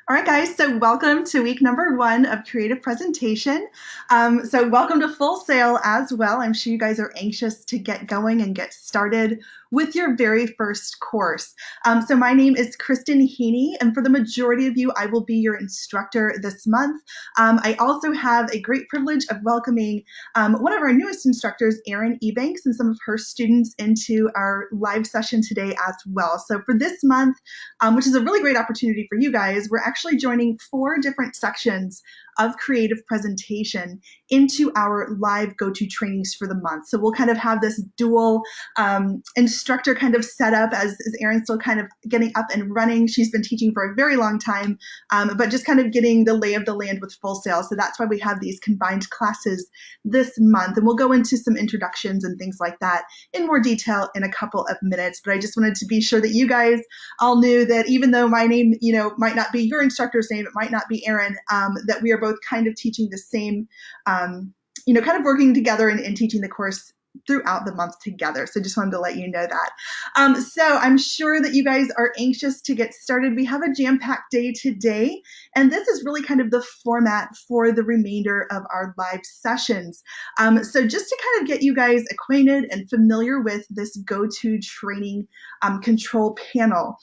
All right, guys, so welcome to week number 1 of Creative Presentation. So welcome to Full Sail as well. I'm sure you guys are anxious to get going and get started with your very first course. So my name is Kristen Heaney, and for the majority of you, I will be your instructor this month. I also have a great privilege of welcoming one of our newest instructors, Erin Ebanks, and some of her students into our live session today as well. So for this month, which is a really great opportunity for you guys, we're actually joining 4 different sections of creative presentation into our live GoTo trainings for the month. So we'll kind of have this dual instructor kind of setup as Erin's still kind of getting up and running. She's been teaching for a very long time, but just kind of getting the lay of the land with Full Sail. So that's why we have these combined classes this month. And we'll go into some introductions and things like that in more detail in a couple of minutes. But I just wanted to be sure that you guys all knew that even though my name, might not be your instructor's name, it might not be Erin, that we are both kind of teaching the same, kind of working together and teaching the course throughout the month together. So just wanted to let you know that. So I'm sure that you guys are anxious to get started. We have a jam-packed day today, and this is really kind of the format for the remainder of our live sessions. So just to kind of get you guys acquainted and familiar with this GoTo training control panel.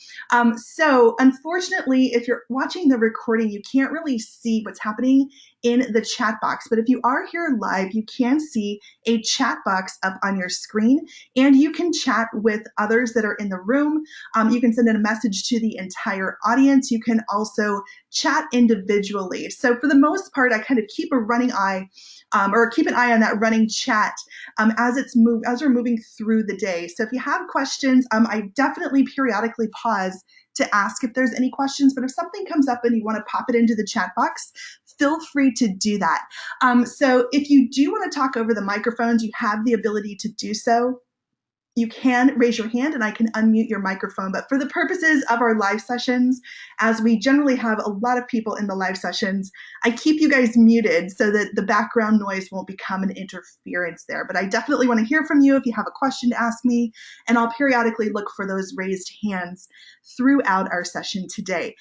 So unfortunately, if you're watching the recording, you can't really see what's happening in the chat box. But if you are here live, you can see a chat box up on your screen, and you can chat with others that are in the room. You can send in a message to the entire audience. You can also chat individually. So for the most part, I kind of keep a running eye or keep an eye on that running chat as we're moving through the day. So if you have questions, I definitely periodically pause to ask if there's any questions, but if something comes up and you want to pop it into the chat box, feel free to do that. So if you do want to talk over the microphones, you have the ability to do so. You can raise your hand and I can unmute your microphone. But for the purposes of our live sessions, as we generally have a lot of people in the live sessions, I keep you guys muted so that the background noise won't become an interference there. But I definitely want to hear from you if you have a question to ask me, and I'll periodically look for those raised hands throughout our session today.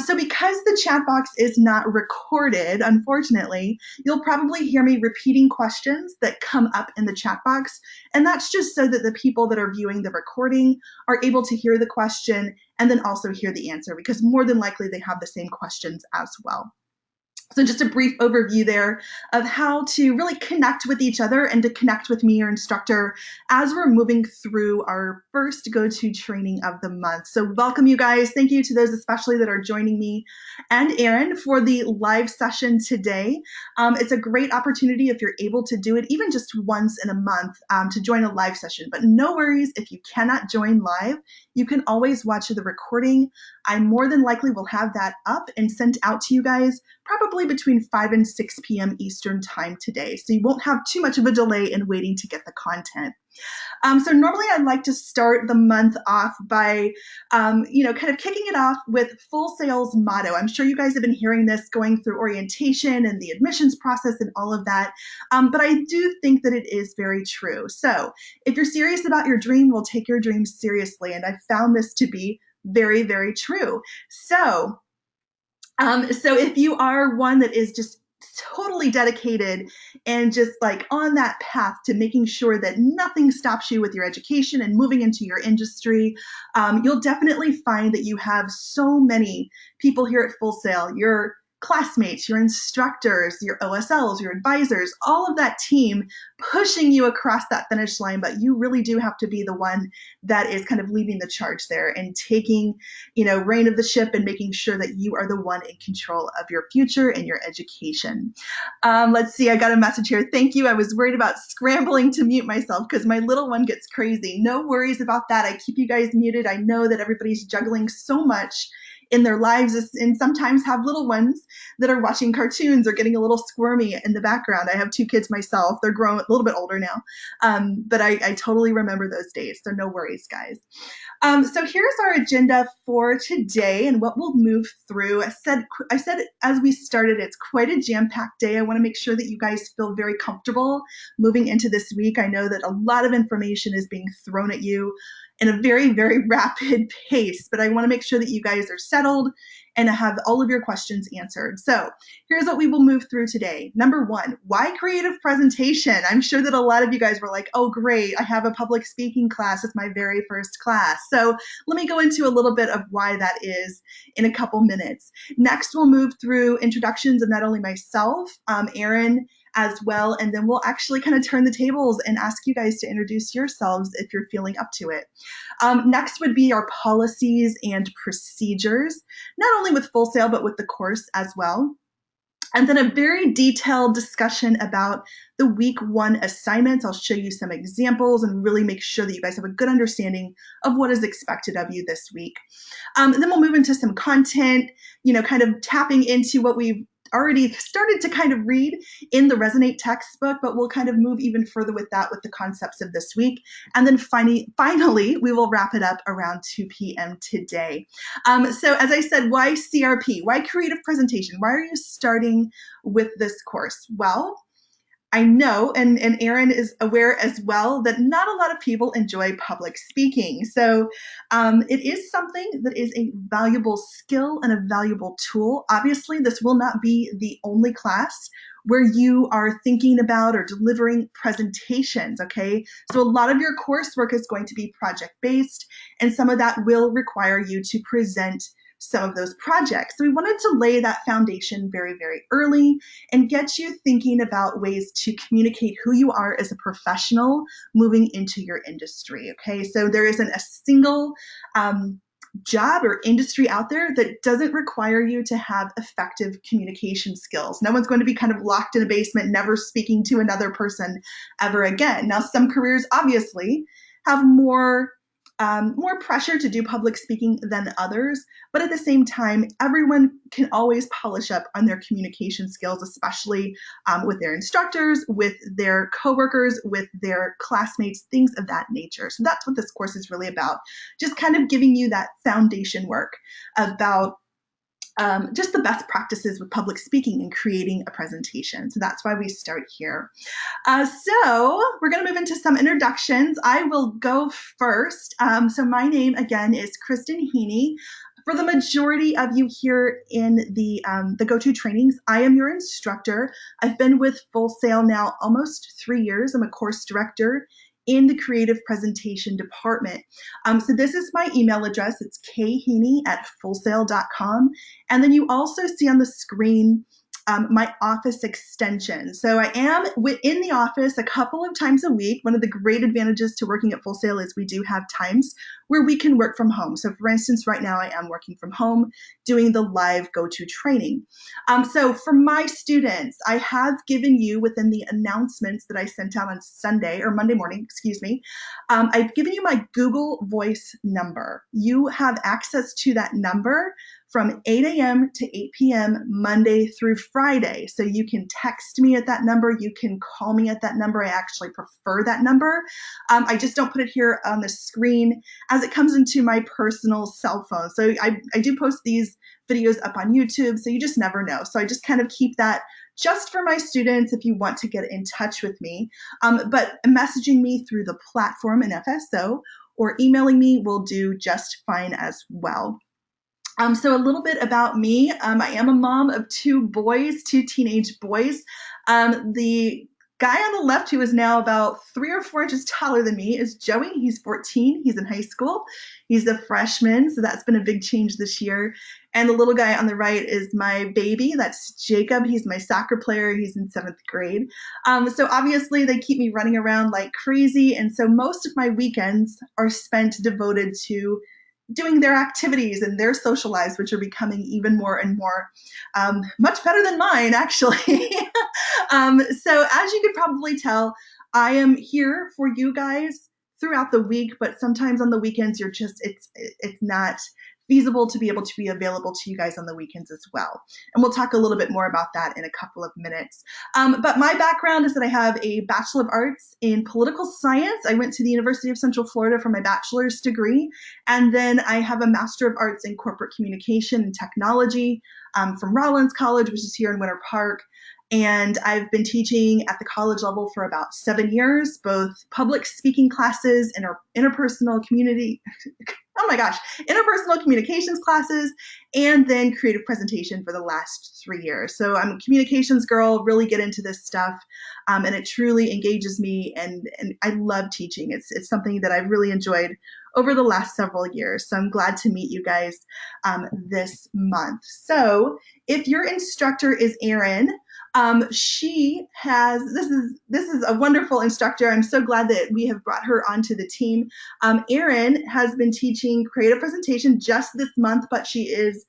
So because the chat box is not recorded, unfortunately, you'll probably hear me repeating questions that come up in the chat box. And that's just so that the people that are viewing the recording are able to hear the question and then also hear the answer, because more than likely they have the same questions as well. So just a brief overview there of how to really connect with each other and to connect with me, your instructor, as we're moving through our first GoTo training of the month. So welcome, you guys. Thank you to those especially that are joining me and Erin for the live session today. It's a great opportunity if you're able to do it even just once in a month to join a live session. But no worries if you cannot join live. You can always watch the recording. I more than likely will have that up and sent out to you guys probably between 5 and 6 p.m. Eastern time today. So you won't have too much of a delay in waiting to get the content. So normally I'd like to start the month off by, kind of kicking it off with Full Sail's motto. I'm sure you guys have been hearing this going through orientation and the admissions process and all of that, but I do think that it is very true. So if you're serious about your dream, we'll take your dream seriously, and I found this to be very, very true. So if you are one that is just totally dedicated and just like on that path to making sure that nothing stops you with your education and moving into your industry, you'll definitely find that you have so many people here at Full Sail, your classmates, your instructors, your OSLs, your advisors, all of that team pushing you across that finish line, but you really do have to be the one that is kind of leading the charge there and taking, reign of the ship and making sure that you are the one in control of your future and your education. Let's see, I got a message here. Thank you. I was worried about scrambling to mute myself because my little one gets crazy. No worries about that. I keep you guys muted. I know that everybody's juggling so much in their lives and sometimes have little ones that are watching cartoons or getting a little squirmy in the background. I have 2 kids myself. They're grown a little bit older now, but I totally remember those days. So no worries, guys. So here's our agenda for today and what we'll move through. I said as we started, it's quite a jam-packed day. I want to make sure that you guys feel very comfortable moving into this week. I know that a lot of information is being thrown at you in a very, very rapid pace, but I want to make sure that you guys are settled and have all of your questions answered. So here's what we will move through today. Number one, why creative presentation? I'm sure that a lot of you guys were like, oh, great, I have a public speaking class. It's my very first class. So let me go into a little bit of why that is in a couple minutes. Next, we'll move through introductions of not only myself, Erin, as well, and then we'll actually kind of turn the tables and ask you guys to introduce yourselves if you're feeling up to it. Next would be our policies and procedures, not only with Full Sail, but with the course as well. And then a very detailed discussion about the week one assignments. I'll show you some examples and really make sure that you guys have a good understanding of what is expected of you this week. Then we'll move into some content, kind of tapping into what we've already started to kind of read in the Resonate textbook, but we'll kind of move even further with that with the concepts of this week. And then finally, we will wrap it up around 2 p.m. today. So as I said, why CRP? Why creative presentation? Why are you starting with this course? Well, I know, and Erin is aware as well, that not a lot of people enjoy public speaking. So it is something that is a valuable skill and a valuable tool. Obviously, this will not be the only class where you are thinking about or delivering presentations, okay? So a lot of your coursework is going to be project-based, and some of that will require you to present some of those projects. So we wanted to lay that foundation very, very early and get you thinking about ways to communicate who you are as a professional moving into your industry, okay? So there isn't a single job or industry out there that doesn't require you to have effective communication skills. No one's going to be kind of locked in a basement, never speaking to another person ever again. Now, some careers obviously have more pressure to do public speaking than others, but at the same time, everyone can always polish up on their communication skills, especially with their instructors, with their coworkers, with their classmates, things of that nature. So that's what this course is really about, just kind of giving you that foundation work about just the best practices with public speaking and creating a presentation. So that's why we start here. So we're going to move into some introductions. I will go first. So my name, again, is Kristen Heaney. For the majority of you here in the GoTo trainings, I am your instructor. I've been with Full Sail now almost 3 years. I'm a course director in the creative presentation department. So this is my email address. It's kheaney@fullsail.com. And then you also see on the screen my office extension. So I am in the office a couple of times a week. One of the great advantages to working at Full Sail is we do have times where we can work from home. So for instance, right now I am working from home doing the live GoTo training. So for my students, I have given you within the announcements that I sent out on Sunday or Monday morning, excuse me, I've given you my Google Voice number. You have access to that number from 8 a.m. to 8 p.m. Monday through Friday. So you can text me at that number. You can call me at that number. I actually prefer that number. I just don't put it here on the screen as it comes into my personal cell phone. So I do post these videos up on YouTube, so you just never know. So I just kind of keep that just for my students if you want to get in touch with me. But messaging me through the platform in FSO or emailing me will do just fine as well. So a little bit about me. I am a mom of 2 boys, 2 teenage boys. The guy on the left, who is now about 3 or 4 inches taller than me, is Joey. He's 14. He's in high school. He's a freshman, so that's been a big change this year. And the little guy on the right is my baby. That's Jacob. He's my soccer player. He's in 7th grade. So obviously they keep me running around like crazy. And so most of my weekends are spent devoted to doing their activities and their social lives, which are becoming even more and more much better than mine, actually. So as you could probably tell, I am here for you guys throughout the week, but sometimes on the weekends, it's not feasible to be able to be available to you guys on the weekends as well. And we'll talk a little bit more about that in a couple of minutes. But my background is that I have a Bachelor of Arts in Political Science. I went to the University of Central Florida for my bachelor's degree. And then I have a Master of Arts in Corporate Communication and Technology from Rollins College, which is here in Winter Park. and I've been teaching at the college level for about 7 years, both public speaking classes and interpersonal community, oh my gosh, interpersonal communications classes, and then creative presentation for the last 3 years. So I'm a communications girl, really get into this stuff, and it truly engages me, and I love teaching. It's something that I've really enjoyed over the last several years. So I'm glad to meet you guys this month. So if your instructor is Erin, she has, this is a wonderful instructor. I'm so glad that we have brought her onto the team. Erin has been teaching creative presentation just this month, but she is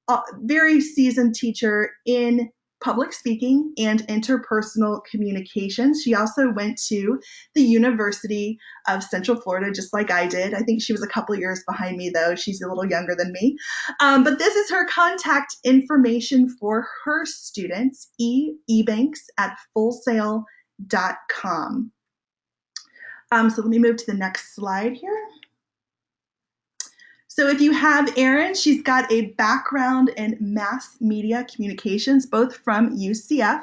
a very seasoned teacher in public speaking and interpersonal communications. She also went to the University of Central Florida, just like I did. I think she was a couple years behind me, though. She's a little younger than me. But this is her contact information for her students, ebanks at fullsail.com. So let me move to the next slide here. So if you have Erin, she's got a background in mass media communications, both from UCF.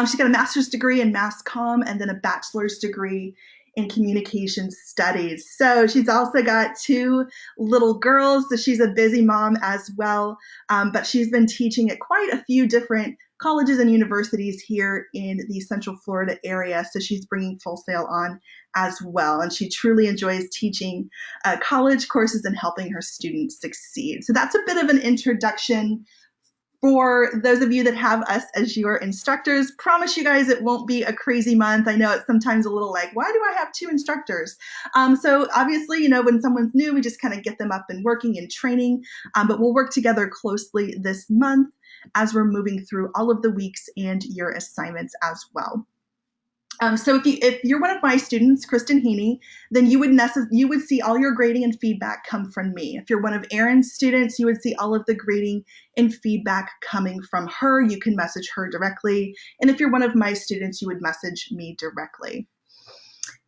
She's got a master's degree in mass comm and then a bachelor's degree in communication studies. So she's also got 2 little girls, so she's a busy mom as well. But she's been teaching at quite a few different colleges and universities here in the Central Florida area. So she's bringing Full Sail on as well. And she truly enjoys teaching college courses and helping her students succeed. So that's a bit of an introduction for those of you that have us as your instructors. Promise you guys it won't be a crazy month. I know it's sometimes a little like, why do I have 2 instructors? So obviously, you know, when someone's new, we just kind of get them up and working and training, but we'll work together closely this month as we're moving through all of the weeks and your assignments as well. So if you're one of my students, Kristen Heaney, then you would see all your grading and feedback come from me. If you're one of Erin's students, you would see all of the grading and feedback coming from her. You can message her directly. And if you're one of my students, you would message me directly.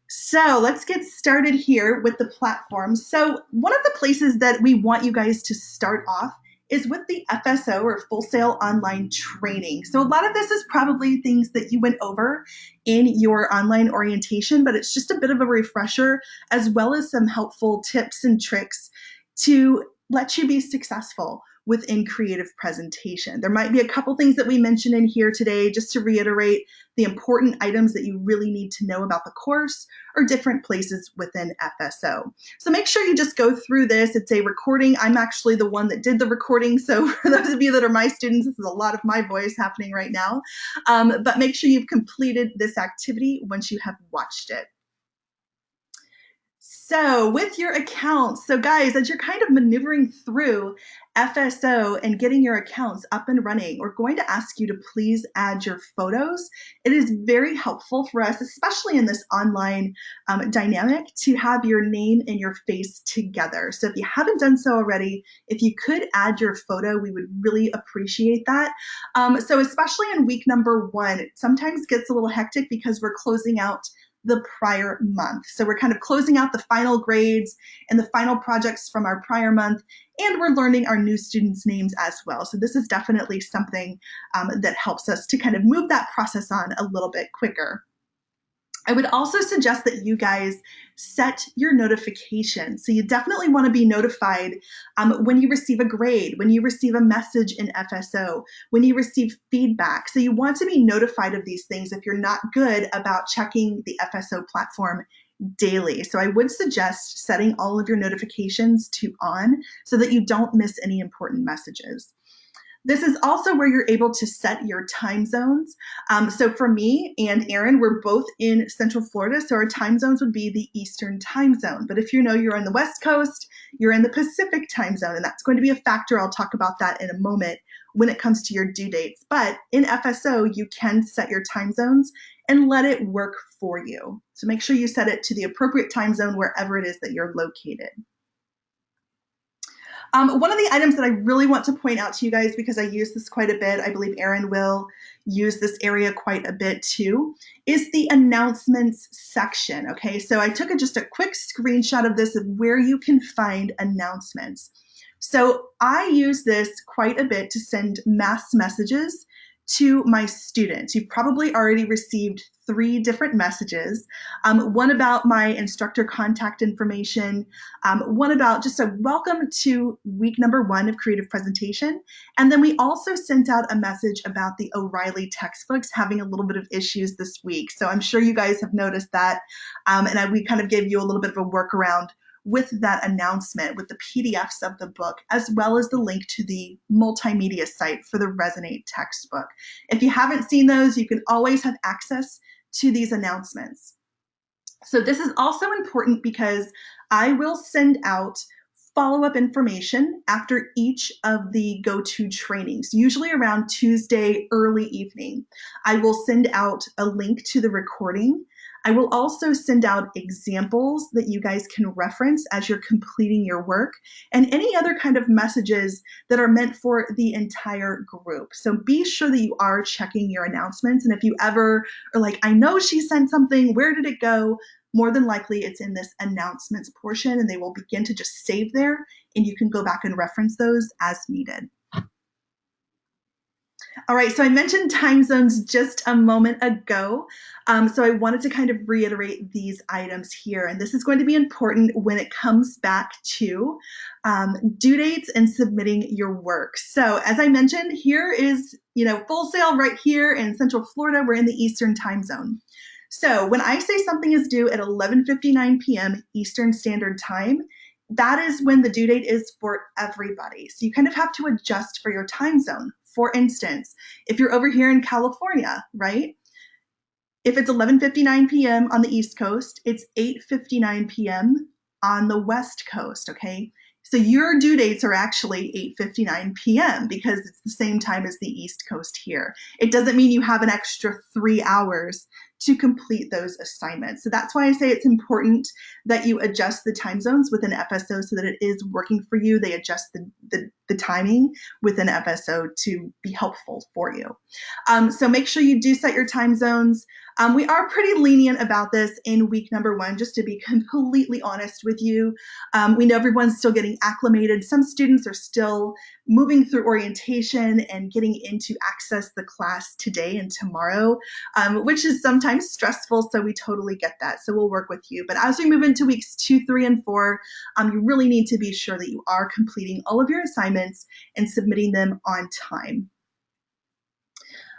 So let's get started here with the platform. So one of the places that we want you guys to start off is with the FSO, or Full Sail Online Training. So a lot of this is probably things that you went over in your online orientation, but it's just a bit of a refresher, as well as some helpful tips and tricks to let you be successful within creative presentation. There might be a couple things that we mentioned in here today, just to reiterate the important items that you really need to know about the course or different places within FSO. So make sure you just go through this. It's a recording. I'm actually the one that did the recording. So for those of you that are my students, this is a lot of my voice happening right now. But make sure you've completed this activity once you have watched it. So with your accounts, so guys, as you're kind of maneuvering through FSO and getting your accounts up and running, we're going to ask you to please add your photos. It is very helpful for us, especially in this online dynamic, to have your name and your face together. So if you haven't done so already, if you could add your photo, we would really appreciate that. So especially in week number 1, it sometimes gets a little hectic because we're closing out the prior month. So we're kind of closing out the final grades and the final projects from our prior month, and we're learning our new students' names as well. So this is definitely something that helps us to kind of move that process on a little bit quicker. I would also suggest that you guys set your notifications. So you definitely want to be notified when you receive a grade, when you receive a message in FSO, when you receive feedback. So you want to be notified of these things if you're not good about checking the FSO platform daily. So I would suggest setting all of your notifications to on so that you don't miss any important messages. This is also where you're able to set your time zones. So for me and Erin, we're both in Central Florida, so our time zones would be the Eastern time zone. But if you know you're on the West Coast, you're in the Pacific time zone, and that's going to be a factor. I'll talk about that in a moment when it comes to your due dates. But in FSO, you can set your time zones and let it work for you. So make sure you set it to the appropriate time zone wherever it is that you're located. One of the items that I really want to point out to you guys, because I use this quite a bit, I believe Erin will use this area quite a bit too, is the announcements section. Okay, so I took just a quick screenshot of this of where you can find announcements. So I use this quite a bit to send mass messages to my students. You've probably already received 3 different messages. One about my instructor contact information, one about just a welcome to week number 1 of creative presentation. And then we also sent out a message about the O'Reilly textbooks having a little bit of issues this week. So I'm sure you guys have noticed that. We kind of gave you a little bit of a workaround with that announcement, with the PDFs of the book, as well as the link to the multimedia site for the Resonate textbook. If you haven't seen those, you can always have access to these announcements. So this is also important because I will send out follow-up information after each of the GoTo trainings, usually around Tuesday early evening. I will send out a link to the recording. I will also send out examples that you guys can reference as you're completing your work, and any other kind of messages that are meant for the entire group. So be sure that you are checking your announcements, and if you ever are like, I know she sent something, where did it go? More than likely it's in this announcements portion, and they will begin to just save there, and you can go back and reference those as needed. All right, so I mentioned time zones just a moment ago. So I wanted to kind of reiterate these items here. And this is going to be important when it comes back to due dates and submitting your work. So as I mentioned, here is, Full Sail right here in Central Florida. We're in the Eastern time zone. So when I say something is due at 11:59 p.m. Eastern Standard Time, that is when the due date is for everybody. So you kind of have to adjust for your time zone. For instance, if you're over here in California, right? If it's 11:59 p.m. on the East Coast, it's 8:59 p.m. on the West Coast, okay? So your due dates are actually 8:59 p.m. because it's the same time as the East Coast here. It doesn't mean you have an extra 3 hours to complete those assignments. So that's why I say it's important that you adjust the time zones within FSO so that it is working for you. They adjust the timing within FSO to be helpful for you. So make sure you do set your time zones. We are pretty lenient about this in week number 1, just to be completely honest with you. We know everyone's still getting acclimated. Some students are still moving through orientation and getting into access the class today and tomorrow, which is sometimes stressful, so we totally get that. So we'll work with you. But as we move into weeks 2, 3, and 4, you really need to be sure that you are completing all of your assignments and submitting them on time.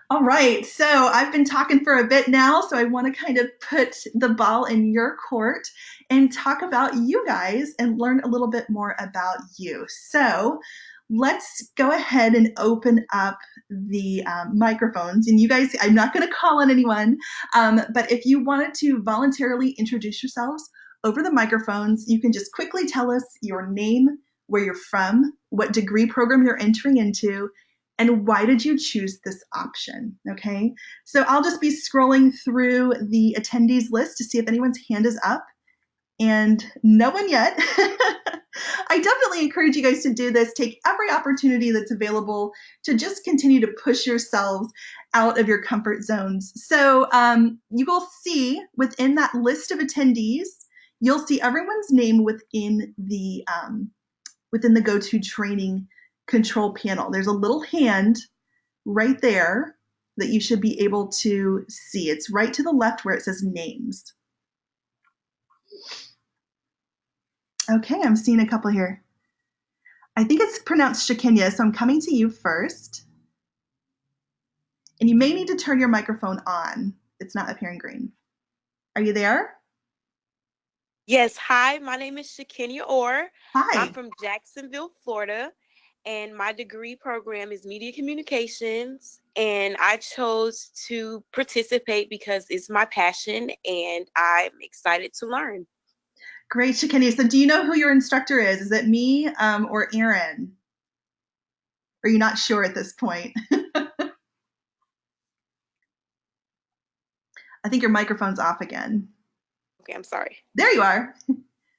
All right, so I've been talking for a bit now, so I want to kind of put the ball in your court and talk about you guys and learn a little bit more about you. So let's go ahead and open up the microphones. And you guys, I'm not going to call on anyone, but if you wanted to voluntarily introduce yourselves over the microphones, you can just quickly tell us your name, where you're from, what degree program you're entering into, and why did you choose this option, okay? So I'll just be scrolling through the attendees list to see if anyone's hand is up, and no one yet. I definitely encourage you guys to do this. Take every opportunity that's available to just continue to push yourselves out of your comfort zones. So you will see within that list of attendees, you'll see everyone's name within the GoTo training control panel. There's a little hand right there that you should be able to see. It's right to the left where it says names. Okay, I'm seeing a couple here. I think it's pronounced Shakenya, so I'm coming to you first. And you may need to turn your microphone on. It's not appearing green. Are you there? Yes. Hi, my name is Shakenya Orr. Hi. I'm from Jacksonville, Florida, and my degree program is media communications. And I chose to participate because it's my passion and I'm excited to learn. Great, Shakenya. So do you know who your instructor is? Is it me or Aaron? Or are you not sure at this point? I think your microphone's off again. Okay, I'm sorry. There you are.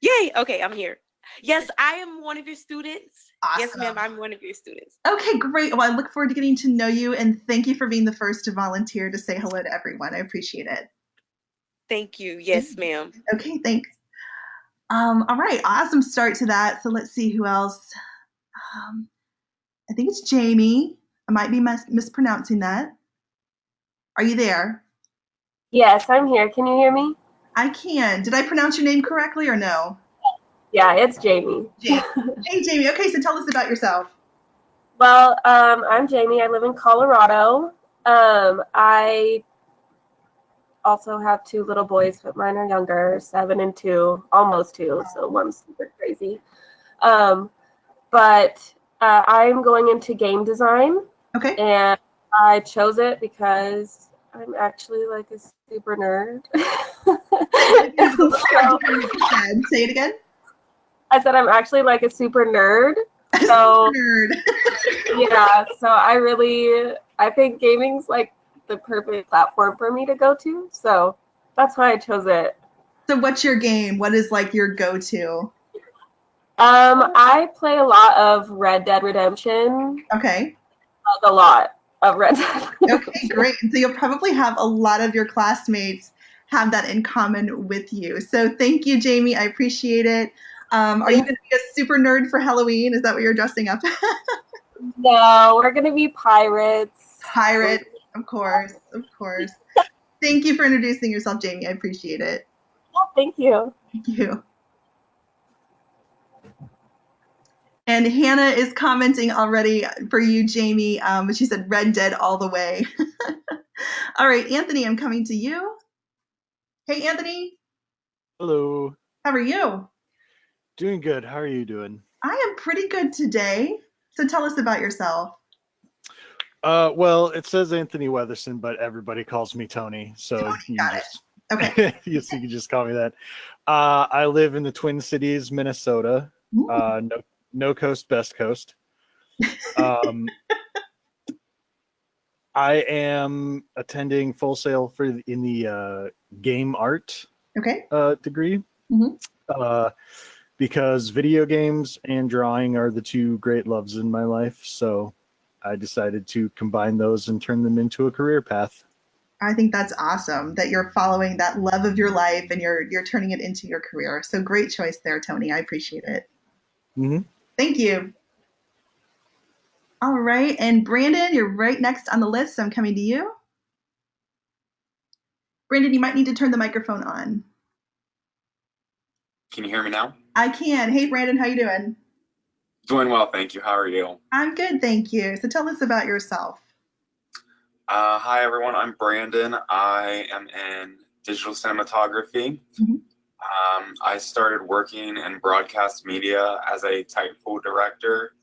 Yay. Okay, I'm here. Yes, I am one of your students. Awesome. Yes, ma'am, I'm one of your students. Okay, great. Well, I look forward to getting to know you, and thank you for being the first to volunteer to say hello to everyone. I appreciate it. Thank you. Yes, ma'am. Okay, thanks. All right, awesome start to that. So let's see who else. I think it's Jamie. I might be mispronouncing that. Are you there? Yes, I'm here. Can you hear me? I can. Did I pronounce your name correctly or no? Yeah, it's Jamie. Jamie. Hey, Jamie. Okay, so tell us about yourself. Well, I'm Jamie. I live in Colorado. I also have two little boys, but mine are younger, 7 and 2, almost 2, so one's super crazy. Um, but I'm going into game design, Okay. and I chose it because I'm actually like a super nerd. It was a little hard to So hear what you said. Say it again. I said I'm actually like a super nerd. Super So nerd. yeah, so I think gaming's like the perfect platform for me to go to. So that's why I chose it. So, what's your game? What is like your go-to? I play a lot of Red Dead Redemption. Okay. Like a lot of Red Dead Okay, Redemption. great. So you'll probably have a lot of your classmates have that in common with you. So thank you, Jamie. I appreciate it. Are you going to be a super nerd for Halloween? Is that what you're dressing up? No, we're gonna be pirates. Pirate, of course, of course. Thank you for introducing yourself, Jamie. I appreciate it. Oh, thank you. Thank you. And Hannah is commenting already for you, Jamie. She said Red Dead all the way. All right, Anthony, I'm coming to you. Hey, Anthony, Hello. how are you? Doing good. How are you doing? I am pretty good today. So tell us about yourself. Well, it says Anthony Weatherson, but everybody calls me Tony, so Tony, you can got just it. Okay. yes, you can just call me that. I live in the Twin Cities, Minnesota. Mm, No coast, best coast. Um, I am attending Full Sail in the game art okay. degree. Hmm. Uh, because video games and drawing are the two great loves in my life. So I decided to combine those and turn them into a career path. I think that's awesome that you're following that love of your life and you're turning it into your career. So great choice there, Tony. I appreciate it. Mm-hmm. Thank you. All right. And Brandon, you're right next on the list. So I'm coming to you. Brandon, you might need to turn the microphone on. Can you hear me now? I can. Hey, Brandon, how you doing? Doing well, thank you. How are you? I'm good, thank you. So tell us about yourself. Hi, everyone. I'm Brandon. I am in digital cinematography. Mhm. I started working in broadcast media as a typo director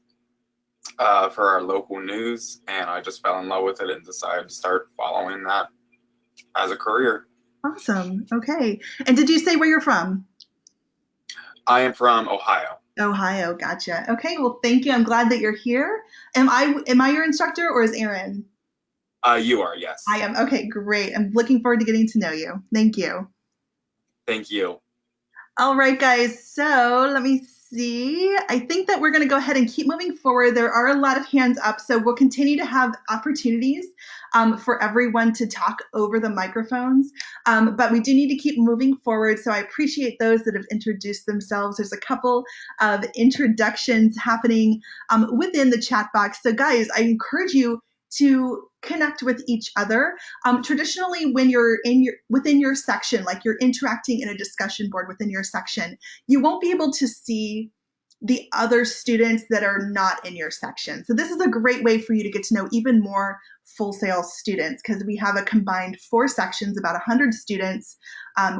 for our local news, and I just fell in love with it and decided to start following that as a career. Awesome. Okay. And did you say where you're from? I am from Ohio. Ohio. Gotcha. Okay. Well, thank you. I'm glad that you're here. Am I your instructor or is Aaron? You are, I yes. am. Okay, great. I'm looking forward to getting to know you. Thank you. Thank you. All right, guys. So let me see. I think that we're going to go ahead and keep moving forward. There are a lot of hands up, so we'll continue to have opportunities for everyone to talk over the microphones. But we do need to keep moving forward. So I appreciate those that have introduced themselves. There's a couple of introductions happening within the chat box. So, guys, I encourage you to connect with each other. Traditionally, when you're within your section, like you're interacting in a discussion board within your section, you won't be able to see the other students that are not in your section. So this is a great way for you to get to know even more Full Sail students because we have a combined 4 sections, about 100 students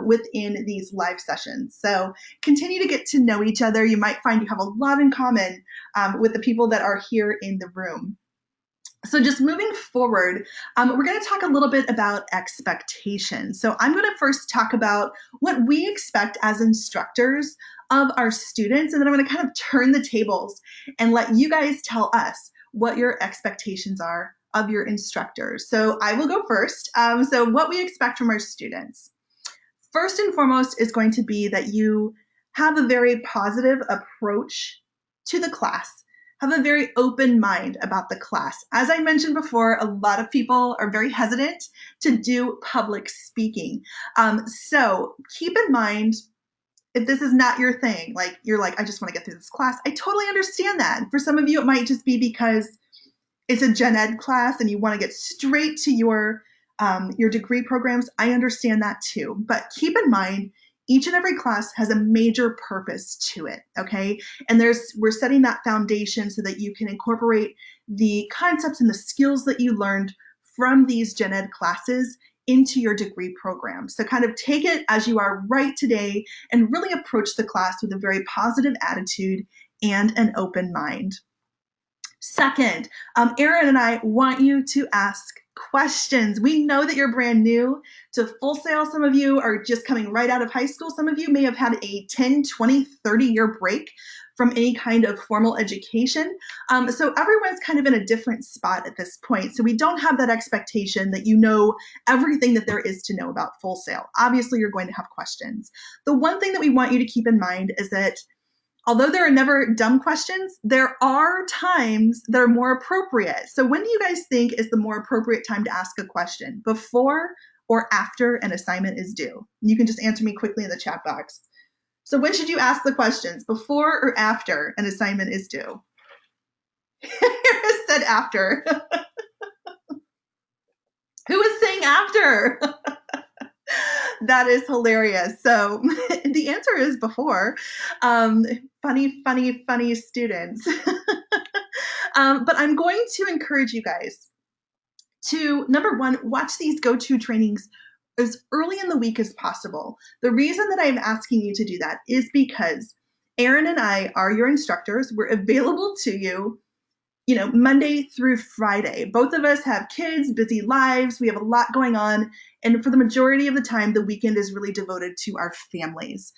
within these live sessions. So continue to get to know each other. You might find you have a lot in common with the people that are here in the room. So just moving forward, we're going to talk a little bit about expectations. So I'm going to first talk about what we expect as instructors of our students, and then I'm going to kind of turn the tables and let you guys tell us what your expectations are of your instructors. So I will go first. So what we expect from our students. First and foremost is going to be that you have a very positive approach to the class. Have a very open mind about the class. As I mentioned before, a lot of people are very hesitant to do public speaking. So keep in mind, if this is not your thing, like you're like, I just want to get through this class, I totally understand that. For some of you, it might just be because it's a gen ed class and you want to get straight to your your degree programs, I understand that too. But keep in mind, each and every class has a major purpose to it, okay? And we're setting that foundation so that you can incorporate the concepts and the skills that you learned from these gen ed classes into your degree program. So kind of take it as you are right today and really approach the class with a very positive attitude and an open mind. Second, Erin and I want you to ask questions. We know that you're brand new to Full Sail. Some of you are just coming right out of high school. Some of you may have had a 10, 20, 30-year break from any kind of formal education. So everyone's kind of in a different spot at this point. So we don't have that expectation that you know everything that there is to know about Full Sail. Obviously, you're going to have questions. The one thing that we want you to keep in mind is that although there are never dumb questions, there are times that are more appropriate. So when do you guys think is the more appropriate time to ask a question? Before or after an assignment is due? You can just answer me quickly in the chat box. So when should you ask the questions? Before or after an assignment is due? Harris said after. Who is saying after? That is hilarious. So the answer is before. Funny students. But I'm going to encourage you guys to, number one, watch these GoTo trainings as early in the week as possible. The reason that I'm asking you to do that is because Erin and I are your instructors. We're available to you, Monday through Friday. Both of us have kids, busy lives. We have a lot going on. And for the majority of the time, the weekend is really devoted to our families.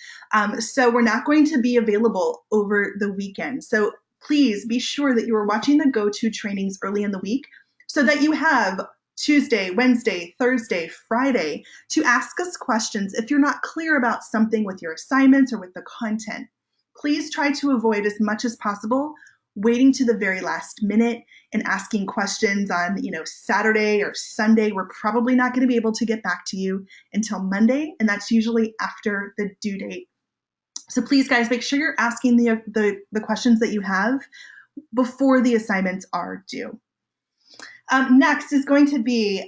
So we're not going to be available over the weekend. So please be sure that you are watching the GoTo trainings early in the week so that you have Tuesday, Wednesday, Thursday, Friday to ask us questions if you're not clear about something with your assignments or with the content. Please try to avoid as much as possible waiting to the very last minute and asking questions on, Saturday or Sunday. We're probably not going to be able to get back to you until Monday, and that's usually after the due date. So please, guys, make sure you're asking the questions that you have before the assignments are due. Next is going to be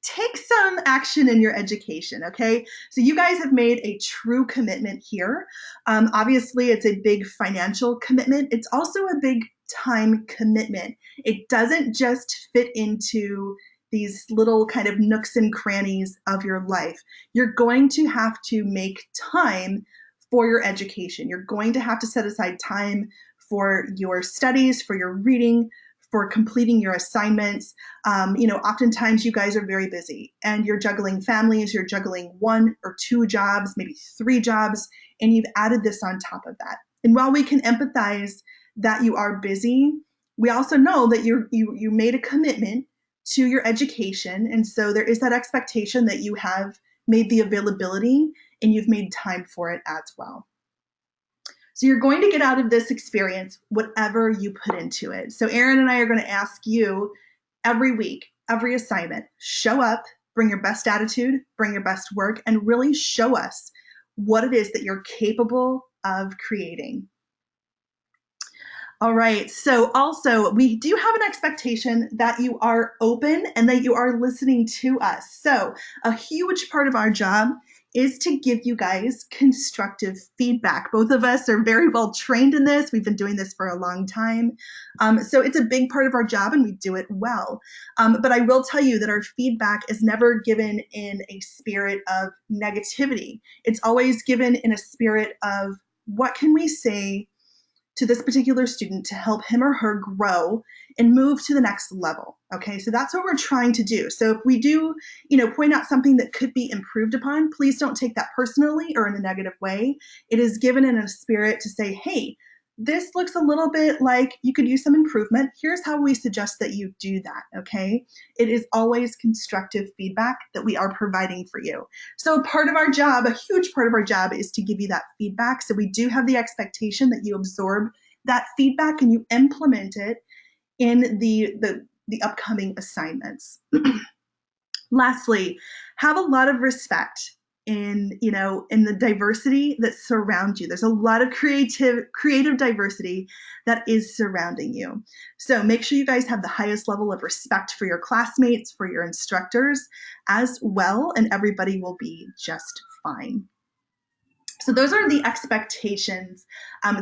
take some action in your education, okay? So you guys have made a true commitment here. Obviously, it's a big financial commitment. It's also a big time commitment. It doesn't just fit into these little kind of nooks and crannies of your life. You're going to have to make time for your education. You're going to have to set aside time for your studies, for your reading, for completing your assignments. Oftentimes you guys are very busy and you're juggling families, you're juggling 1 or 2 jobs, maybe 3 jobs, and you've added this on top of that. And while we can empathize that you are busy, we also know that you made a commitment to your education. And so there is that expectation that you have made the availability and you've made time for it as well. So you're going to get out of this experience whatever you put into it. So Erin and I are going to ask you every week, every assignment, show up, bring your best attitude, bring your best work, and really show us what it is that you're capable of creating. All right, so also we do have an expectation that you are open and that you are listening to us. So a huge part of our job is to give you guys constructive feedback. Both of us are very well trained in this. We've been doing this for a long time. So it's a big part of our job and we do it well. But I will tell you that our feedback is never given in a spirit of negativity. It's always given in a spirit of what can we say to this particular student to help him or her grow and move to the next level. Okay, so that's what we're trying to do. So if we do, point out something that could be improved upon, please don't take that personally or in a negative way. It is given in a spirit to say, hey, this looks a little bit like you could use some improvement. Here's how we suggest that you do that, okay? It is always constructive feedback that we are providing for you. So part of our job, a huge part of our job is to give you that feedback. So we do have the expectation that you absorb that feedback and you implement it in the upcoming assignments. Lastly, have a lot of respect in, you know, in the diversity that surrounds you. There's a lot of creative diversity that is surrounding you. So make sure you guys have the highest level of respect for your classmates, for your instructors as well, and everybody will be just fine. So those are the expectations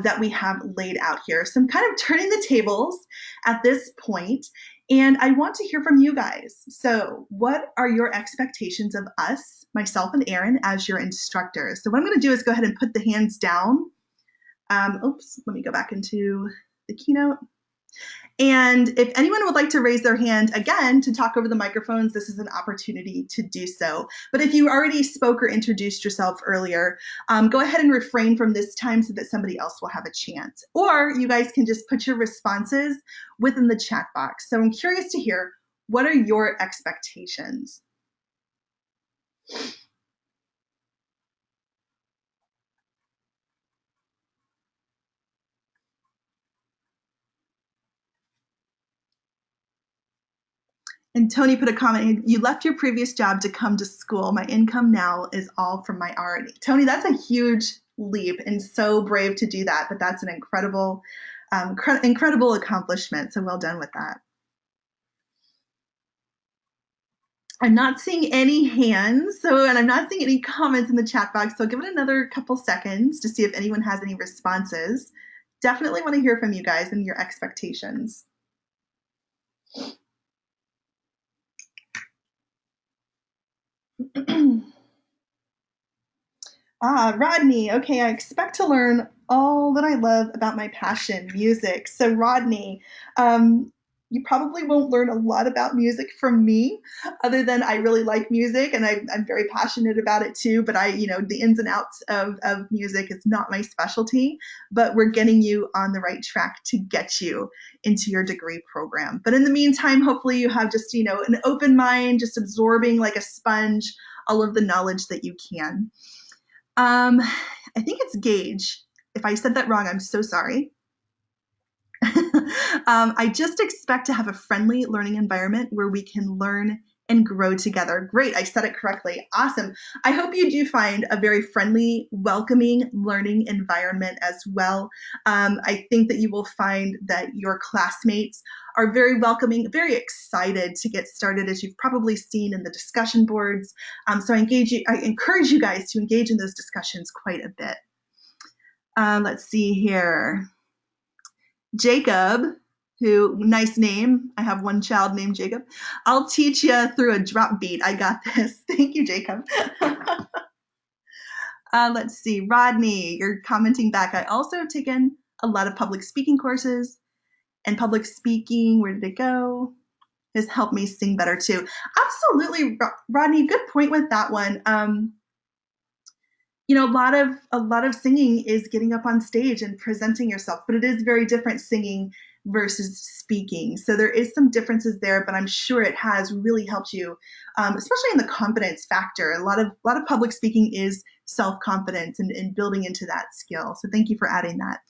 that we have laid out here. So I'm kind of turning the tables at this point, and I want to hear from you guys. So what are your expectations of us, myself and Erin, as your instructors? So what I'm going to do is go ahead and put the hands down. Oops, let me go back into the keynote. And if anyone would like to raise their hand again to talk over the microphones, this is an opportunity to do so. But if you already spoke or introduced yourself earlier, go ahead and refrain from this time so that somebody else will have a chance. Or you guys can just put your responses within the chat box. So I'm curious to hear, what are your expectations? And Tony put a comment, you left your previous job to come to school. My income now is all from my R&D. Tony, that's a huge leap and so brave to do that, but that's an incredible, incredible accomplishment. So well done with that. I'm not seeing any hands, and I'm not seeing any comments in the chat box. So I'll give it another couple seconds to see if anyone has any responses. Definitely want to hear from you guys and your expectations. Rodney, okay, I expect to learn all that I love about my passion, music. So Rodney, you probably won't learn a lot about music from me, other than I really like music and I'm very passionate about it too, but the ins and outs of music is not my specialty, but we're getting you on the right track to get you into your degree program. But in the meantime, hopefully you have just, an open mind, just absorbing like a sponge all of the knowledge that you can. I think it's Gage. If I said that wrong, I'm so sorry. I just expect to have a friendly learning environment where we can learn and grow together. Great, I said it correctly. Awesome. I hope you do find a very friendly, welcoming learning environment as well. I think that you will find that your classmates are very welcoming, very excited to get started, as you've probably seen in the discussion boards. So I encourage you guys to engage in those discussions quite a bit. Let's see here. Jacob, nice name. I have one child named Jacob. I'll teach you through a drop beat. I got this. Thank you, Jacob. Let's see. Rodney, you're commenting back. I also have taken a lot of public speaking courses, and public speaking, where did it go? Has helped me sing better too. Absolutely, Rodney, good point with that one. A lot of singing is getting up on stage and presenting yourself, but it is very different singing versus speaking. So there is some differences there, but I'm sure it has really helped you, especially in the confidence factor. A lot of public speaking is self-confidence and building into that skill. So thank you for adding that.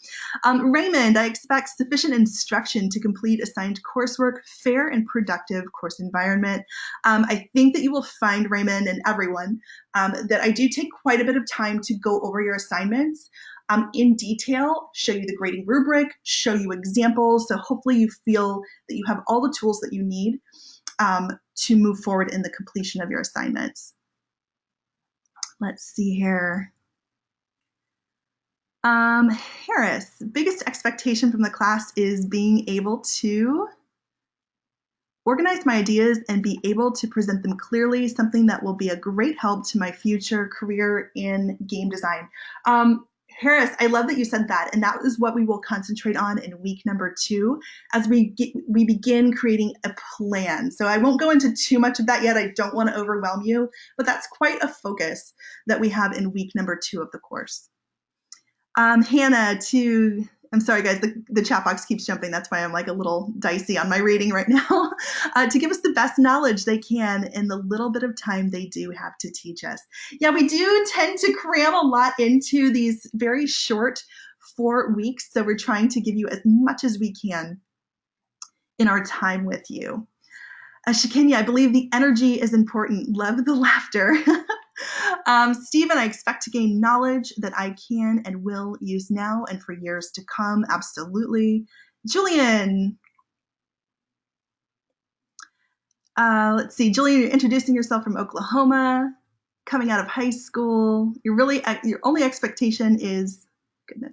Raymond, I expect sufficient instruction to complete assigned coursework, fair and productive course environment. I think that you will find, Raymond, and everyone, that I do take quite a bit of time to go over your assignments in detail, show you the grading rubric, show you examples. So hopefully you feel that you have all the tools that you need to move forward in the completion of your assignments. Let's see here. Harris, biggest expectation from the class is being able to organize my ideas and be able to present them clearly, something that will be a great help to my future career in game design. Harris, I love that you said that, and that is what we will concentrate on in week number 2 as we begin creating a plan. So I won't go into too much of that yet. I don't want to overwhelm you, but that's quite a focus that we have in week number 2 of the course. Hannah, I'm sorry guys, the chat box keeps jumping. That's why I'm like a little dicey on my reading right now. To give us the best knowledge they can in the little bit of time they do have to teach us. Yeah, we do tend to cram a lot into these very short 4 weeks. So we're trying to give you as much as we can in our time with you. Shikenya, I believe the energy is important. Love the laughter. Stephen, I expect to gain knowledge that I can and will use now and for years to come. Absolutely. Julian. Let's see. Julian, you're introducing yourself from Oklahoma, coming out of high school. Your only expectation is, goodness,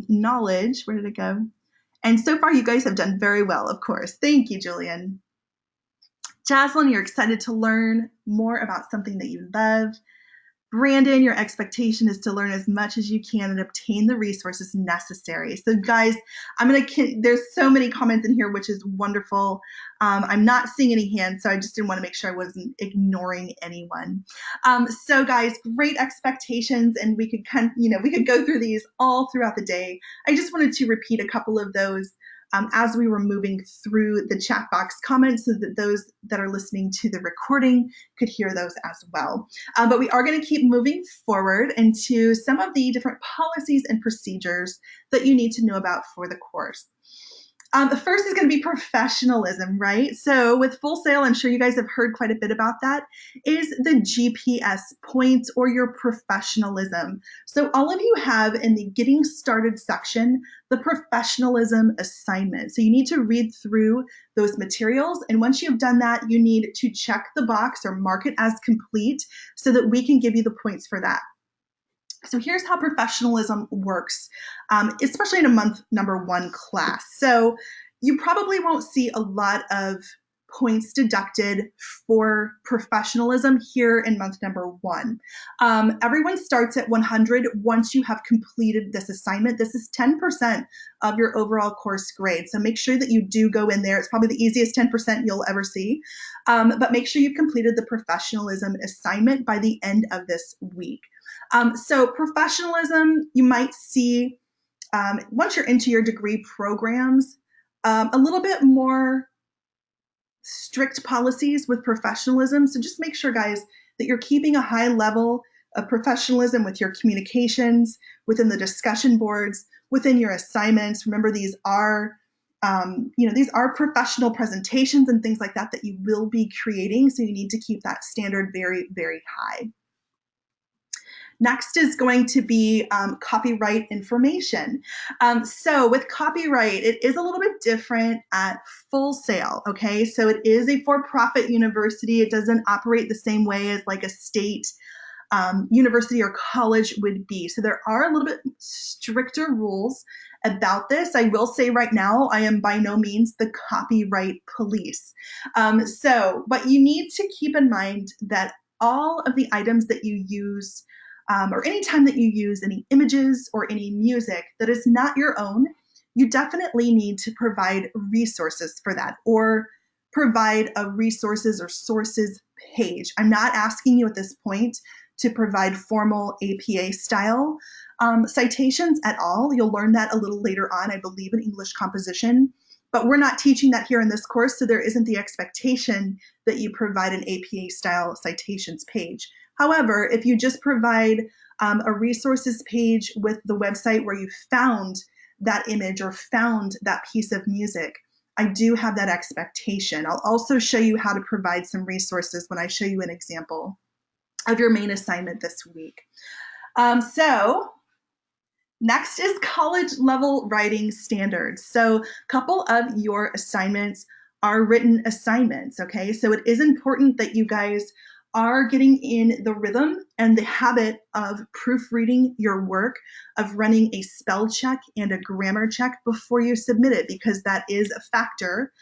knowledge. Where did it go? And so far, you guys have done very well, of course. Thank you, Julian. Jaslyn, you're excited to learn more about something that you love. Brandon, your expectation is to learn as much as you can and obtain the resources necessary. So guys, there's so many comments in here, which is wonderful. I'm not seeing any hands, so I just didn't want to make sure I wasn't ignoring anyone. So guys, great expectations, and we could we could go through these all throughout the day. I just wanted to repeat a couple of those as we were moving through the chat box comments so that those that are listening to the recording could hear those as well. But we are going to keep moving forward into some of the different policies and procedures that you need to know about for the course. The first is going to be professionalism, right? So with Full Sail, I'm sure you guys have heard quite a bit about that, is the GPS points or your professionalism. So all of you have in the Getting Started section, the professionalism assignment. So you need to read through those materials. And once you've done that, you need to check the box or mark it as complete so that we can give you the points for that. So here's how professionalism works, especially in a month number 1 class. So you probably won't see a lot of points deducted for professionalism here in month number 1. Everyone starts at 100 once you have completed this assignment. This is 10% of your overall course grade. So make sure that you do go in there. It's probably the easiest 10% you'll ever see. But make sure you've completed the professionalism assignment by the end of this week. So professionalism, you might see, once you're into your degree programs, a little bit more strict policies with professionalism. So just make sure, guys, that you're keeping a high level of professionalism with your communications, within the discussion boards, within your assignments. Remember, these are these are professional presentations and things like that that you will be creating. So you need to keep that standard very, very high. Next is going to be copyright information. So with copyright, it is a little bit different at Full Sail, okay? So it is a for-profit university. It doesn't operate the same way as like a state university or college would be. So there are a little bit stricter rules about this. I will say right now, I am by no means the copyright police. But you need to keep in mind that all of the items that you use or anytime that you use any images or any music that is not your own, you definitely need to provide resources for that or provide a resources or sources page. I'm not asking you at this point to provide formal APA style citations at all. You'll learn that a little later on, I believe, in English composition. But we're not teaching that here in this course, so there isn't the expectation that you provide an APA style citations page. However, if you just provide a resources page with the website where you found that image or found that piece of music, I do have that expectation. I'll also show you how to provide some resources when I show you an example of your main assignment this week. Next is college level writing standards. So a couple of your assignments are written assignments, okay? So it is important that you guys are getting in the rhythm and the habit of proofreading your work, of running a spell check and a grammar check before you submit it, because that is a factor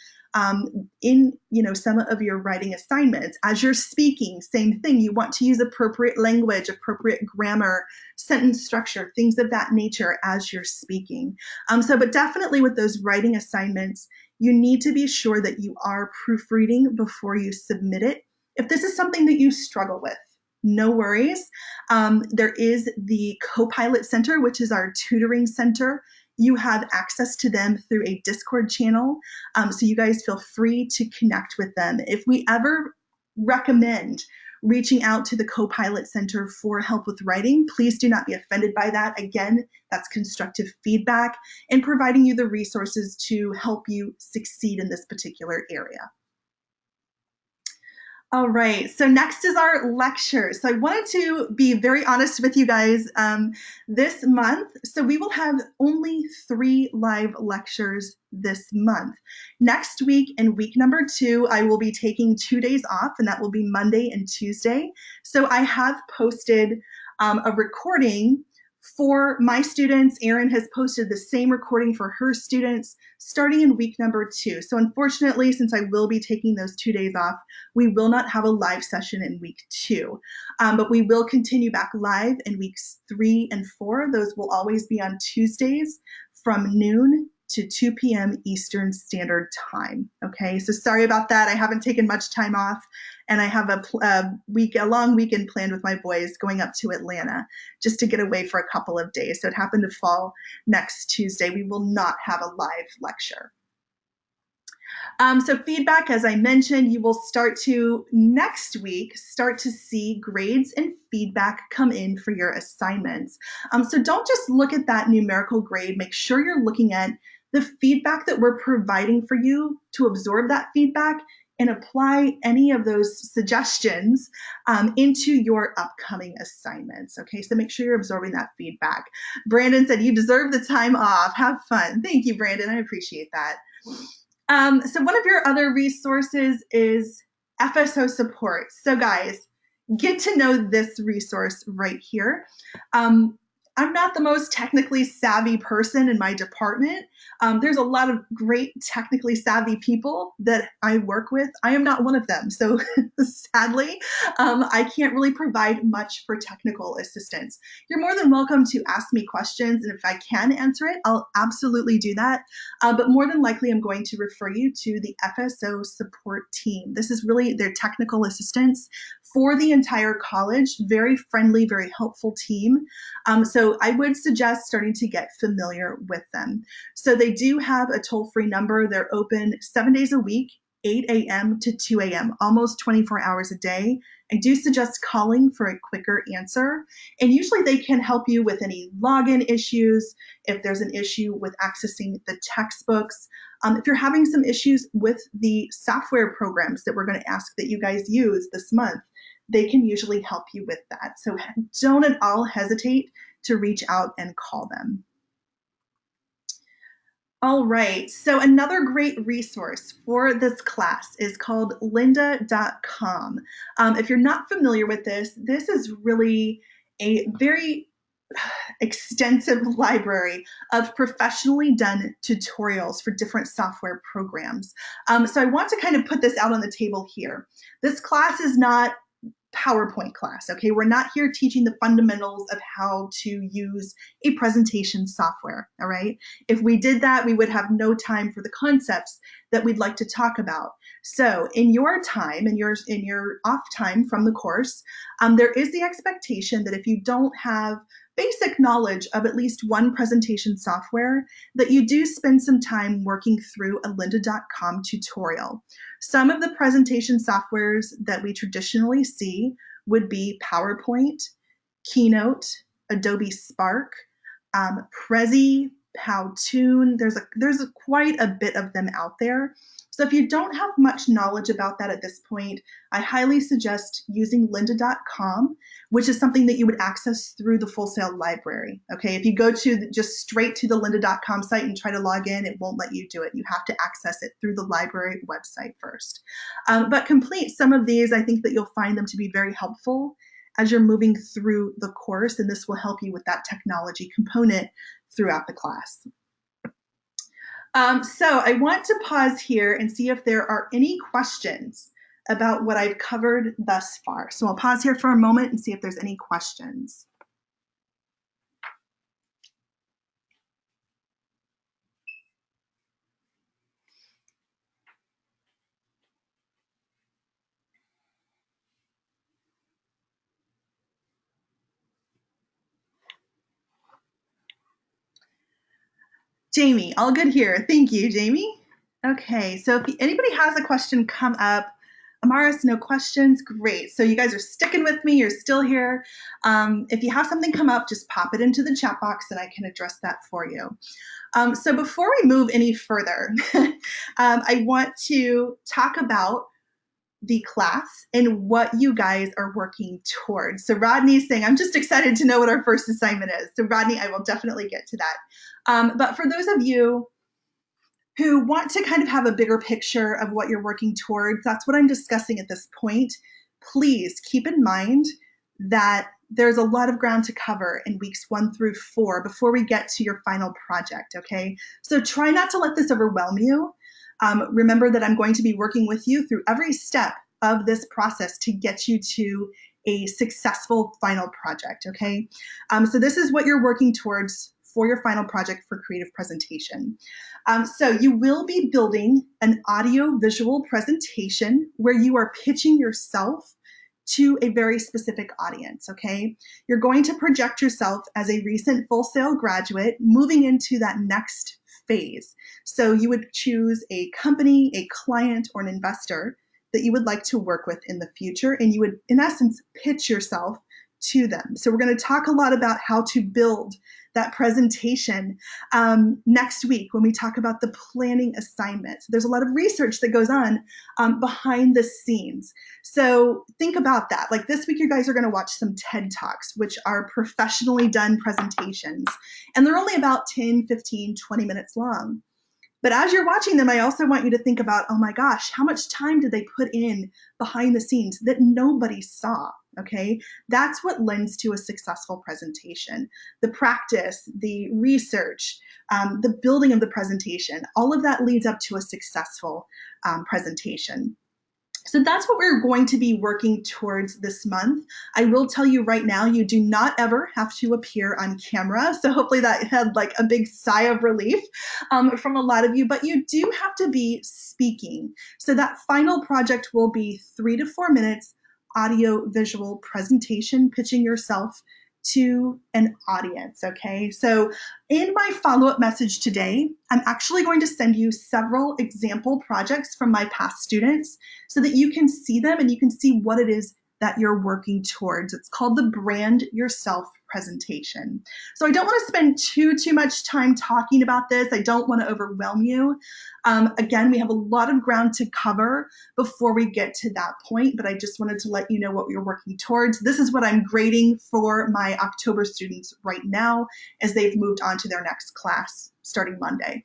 in some of your writing assignments. As you're speaking, same thing. You want to use appropriate language, appropriate grammar, sentence structure, things of that nature as you're speaking. But definitely with those writing assignments, you need to be sure that you are proofreading before you submit it. If this is something that you struggle with, no worries. There is the Copilot Center, which is our tutoring center. You have access to them through a Discord channel, so you guys feel free to connect with them. If we ever recommend reaching out to the Copilot Center for help with writing, please do not be offended by that. Again, that's constructive feedback and providing you the resources to help you succeed in this particular area. All right, so next is our lecture. So I wanted to be very honest with you guys this month. So we will have only 3 live lectures this month. Next week, in week number 2, I will be taking 2 days off, and that will be Monday and Tuesday. So I have posted a recording for my students. Erin has posted the same recording for her students starting in week number 2. So unfortunately, since I will be taking those 2 days off, we will not have a live session in week 2, but we will continue back live in weeks 3 and 4. Those will always be on Tuesdays from noon to 2 p.m. Eastern Standard Time. Okay, so sorry about that. I haven't taken much time off, and I have a long weekend planned with my boys going up to Atlanta just to get away for a couple of days. So it happened to fall next Tuesday. We will not have a live lecture. So feedback, as I mentioned, you will start to next week start to see grades and feedback come in for your assignments. So don't just look at that numerical grade. Make sure you're looking at the feedback that we're providing for you to absorb that feedback and apply any of those suggestions into your upcoming assignments. Okay, so make sure you're absorbing that feedback. Brandon said, "You deserve the time off. Have fun." Thank you, Brandon. I appreciate that. So one of your other resources is FSO support. So guys, get to know this resource right here. I'm not the most technically savvy person in my department. There's a lot of great technically savvy people that I work with. I am not one of them. So sadly, I can't really provide much for technical assistance. You're more than welcome to ask me questions, and if I can answer it, I'll absolutely do that. But more than likely, I'm going to refer you to the FSO support team. This is really their technical assistance for the entire college. Very friendly, very helpful team. So I would suggest starting to get familiar with them. So they do have a toll-free number. They're open 7 days a week, 8 a.m. to 2 a.m., almost 24 hours a day. I do suggest calling for a quicker answer. And usually they can help you with any login issues, if there's an issue with accessing the textbooks, if you're having some issues with the software programs that we're going to ask that you guys use this month, they can usually help you with that. So don't at all hesitate to reach out and call them. All right, so another great resource for this class is called lynda.com. If you're not familiar with this, this is really a very extensive library of professionally done tutorials for different software programs. So I want to kind of put this out on the table here. This class is not PowerPoint class, okay? We're not here teaching the fundamentals of how to use a presentation software, all right? If we did that, we would have no time for the concepts that we'd like to talk about. So in your time, in your off time from the course, there is the expectation that if you don't have basic knowledge of at least one presentation software, that you do spend some time working through a lynda.com tutorial. Some of the presentation softwares that we traditionally see would be PowerPoint, Keynote, Adobe Spark, Prezi, Powtoon. There's quite a bit of them out there. So if you don't have much knowledge about that at this point, I highly suggest using lynda.com, which is something that you would access through the Full Sail library. Okay, if you go to just straight to the lynda.com site and try to log in, it won't let you do it. You have to access it through the library website first. But complete some of these, I think that you'll find them to be very helpful as you're moving through the course, and this will help you with that technology component throughout the class. So I want to pause here and see if there are any questions about what I've covered thus far. So I'll pause here for a moment and see if there's any questions. Jamie, all good here. Thank you, Jamie. Okay, so if anybody has a question come up, Amaris, no questions? Great. So you guys are sticking with me. You're still here. If you have something come up, just pop it into the chat box and I can address that for you. So before we move any further, I want to talk about the class and what you guys are working towards. So Rodney's saying, I'm just excited to know what our first assignment is. So Rodney, I will definitely get to that. But for those of you who want to kind of have a bigger picture of what you're working towards, that's what I'm discussing at this point. Please keep in mind that there's a lot of ground to cover in weeks 1 through 4 before we get to your final project, okay? So try not to let this overwhelm you. Remember that I'm going to be working with you through every step of this process to get you to a successful final project, okay? So this is what you're working towards for your final project for creative presentation. So you will be building an audio-visual presentation where you are pitching yourself to a very specific audience, okay? You're going to project yourself as a recent Full Sail graduate moving into that next phase. So you would choose a company, a client, or an investor that you would like to work with in the future, and you would, in essence, pitch yourself to them. So we're going to talk a lot about how to build that presentation next week when we talk about the planning assignment. So there's a lot of research that goes on behind the scenes. So think about that. Like this week, you guys are going to watch some TED Talks, which are professionally done presentations. And they're only about 10, 15, 20 minutes long. But as you're watching them, I also want you to think about, oh my gosh, how much time did they put in behind the scenes that nobody saw, okay? That's what lends to a successful presentation. The practice, the research, the building of the presentation, all of that leads up to a successful presentation. So that's what we're going to be working towards this month. I will tell you right now, you do not ever have to appear on camera. So hopefully that had like a big sigh of relief from a lot of you, but you do have to be speaking. So that final project will be 3 to 4 minutes audio visual presentation, pitching yourself to an audience, okay? So in my follow-up message today, I'm actually going to send you several example projects from my past students so that you can see them and you can see what it is that you're working towards. It's called the Brand Yourself presentation. So I don't want to spend too much time talking about this. I don't want to overwhelm you. Again, we have a lot of ground to cover before we get to that point, but I just wanted to let you know what we're working towards. This is what I'm grading for my October students right now as they've moved on to their next class starting Monday.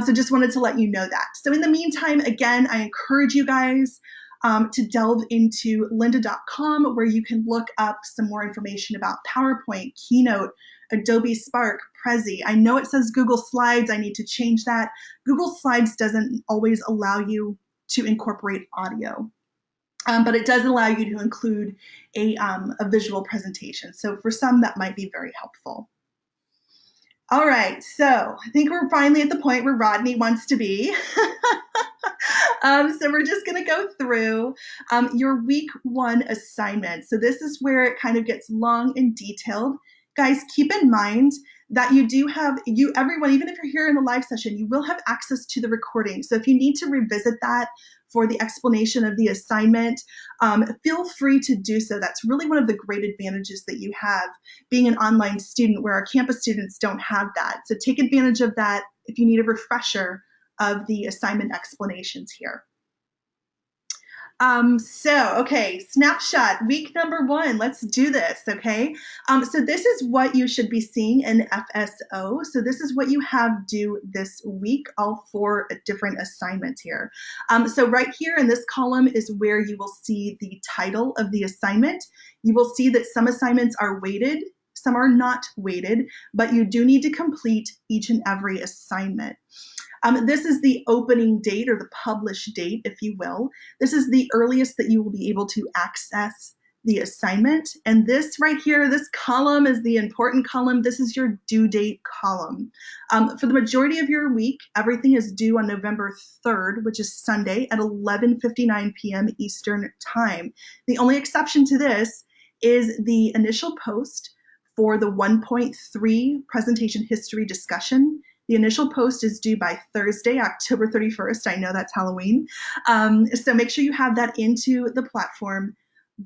So just wanted to let you know that. So in the meantime, again, I encourage you guys to delve into lynda.com where you can look up some more information about PowerPoint, Keynote, Adobe Spark, Prezi. I know it says Google Slides. I need to change that. Google Slides doesn't always allow you to incorporate audio. But it does allow you to include a visual presentation. So for some, that might be very helpful. All right, so I think we're finally at the point where Rodney wants to be. So we're just going to go through your week 1 assignment. So this is where it kind of gets long and detailed. Guys, keep in mind that you do have, everyone, even if you're here in the live session, you will have access to the recording. So if you need to revisit that for the explanation of the assignment, feel free to do so. That's really one of the great advantages that you have being an online student where our campus students don't have that. So take advantage of that if you need a refresher of the assignment explanations here. Okay, snapshot, week number 1, let's do this, okay? So this is what you should be seeing in FSO. So this is what you have due this week, all 4 different assignments here. So right here in this column is where you will see the title of the assignment. You will see that some assignments are weighted, some are not weighted, but you do need to complete each and every assignment. This is the opening date or the published date, if you will. This is the earliest that you will be able to access the assignment. And this right here, this column is the important column. This is your due date column. For the majority of your week, everything is due on November 3rd, which is Sunday at 11:59 p.m. Eastern Time. The only exception to this is the initial post for the 1.3 presentation history discussion. The initial post is due by Thursday, October 31st. I know that's Halloween. So make sure you have that into the platform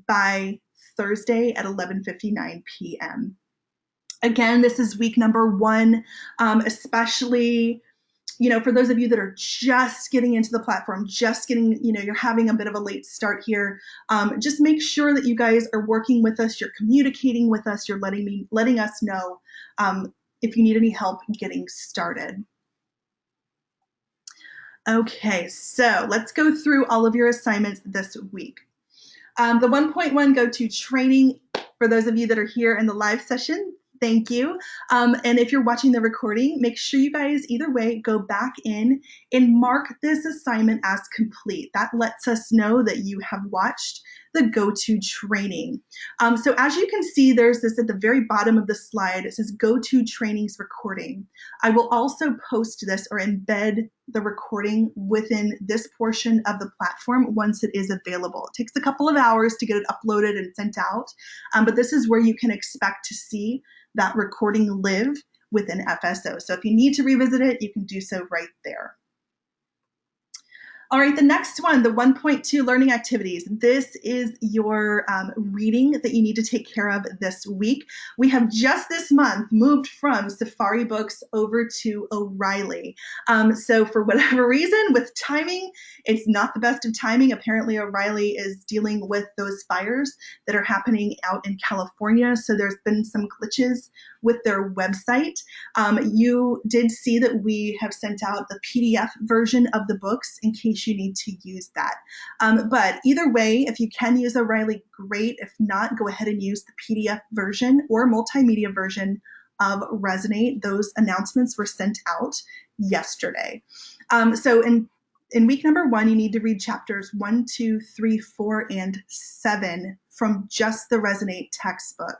by Thursday at 11:59 p.m. Again, this is week number 1, especially for those of you that are just getting into the platform, just getting, you're having a bit of a late start here, just make sure that you guys are working with us, you're communicating with us, you're letting us know if you need any help getting started. Okay, so let's go through all of your assignments this week. The 1.1 GoTo training, for those of you that are here in the live session, thank you. And if you're watching the recording, make sure you guys, either way, go back in and mark this assignment as complete. That lets us know that you have watched the GoTo training. So as you can see, there's this at the very bottom of the slide. It says GoTo trainings recording. I will also post this or embed the recording within this portion of the platform once it is available. It takes a couple of hours to get it uploaded and sent out, but this is where you can expect to see that recording live within FSO. So if you need to revisit it, you can do so right there. All right, the next one, the 1.2 learning activities. This is your reading that you need to take care of this week. We have just this month moved from Safari Books over to O'Reilly. So for whatever reason, with timing, it's not the best of timing. Apparently O'Reilly is dealing with those fires that are happening out in California. So there's been some glitches with their website. You did see that we have sent out the PDF version of the books in case you need to use that. But either way, if you can use O'Reilly, great. If not, go ahead and use the PDF version or multimedia version of Resonate. Those announcements were sent out yesterday. So in week number 1, you need to read chapters 1, 2, 3, 4, and 7 from just the Resonate textbook.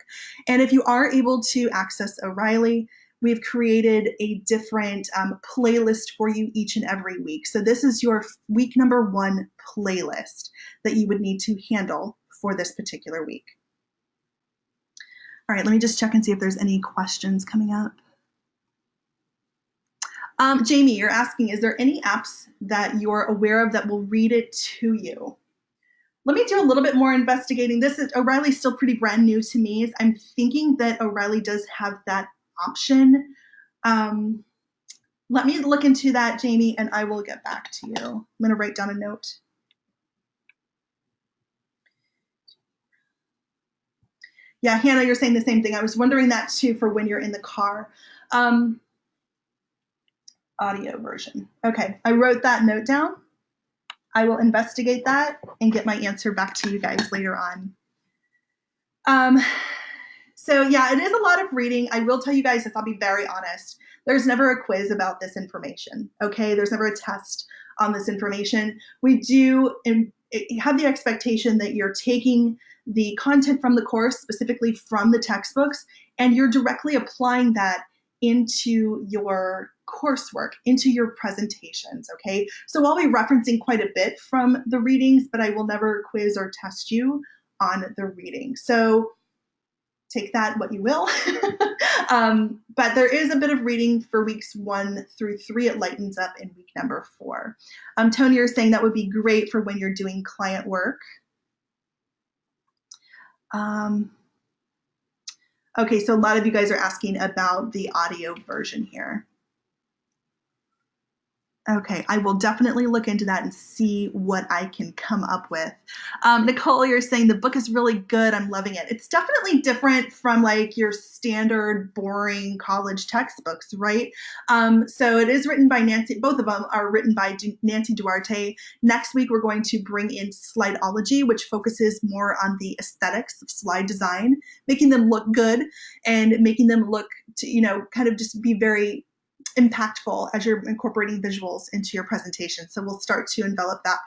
And if you are able to access O'Reilly, we've created a different playlist for you each and every week. So this is your week number 1 playlist that you would need to handle for this particular week. All right, let me just check and see if there's any questions coming up. Jamie, you're asking, is there any apps that you're aware of that will read it to you? Let me do a little bit more investigating. O'Reilly's still pretty brand new to me. I'm thinking that O'Reilly does have that option. Let me look into that, Jamie, and I will get back to you. I'm going to write down a note. Yeah, Hannah, you're saying the same thing. I was wondering that too for when you're in the car. Audio version. Okay, I wrote that note down. I will investigate that and get my answer back to you guys later on. So yeah, it is a lot of reading. I will tell you guys this, I'll be very honest. There's never a quiz about this information, okay? There's never a test on this information. We do have the expectation that you're taking the content from the course, specifically from the textbooks, and you're directly applying that into your coursework, into your presentations, okay? So I'll be referencing quite a bit from the readings, but I will never quiz or test you on the reading. So take that what you will. But there is a bit of reading for weeks 1 through 3. It lightens up in week number 4. Tony, you're saying that would be great for when you're doing client work. Okay, so a lot of you guys are asking about the audio version here. Okay, I will definitely look into that and see what I can come up with. Nicole, you're saying the book is really good. I'm loving it. It's definitely different from like your standard boring college textbooks, right? So it is written by Nancy. Both of them are written by Nancy Duarte. Next week, we're going to bring in Slideology, which focuses more on the aesthetics of slide design, making them look good and making them look to, kind of just be very impactful as you're incorporating visuals into your presentation. So we'll start to envelop that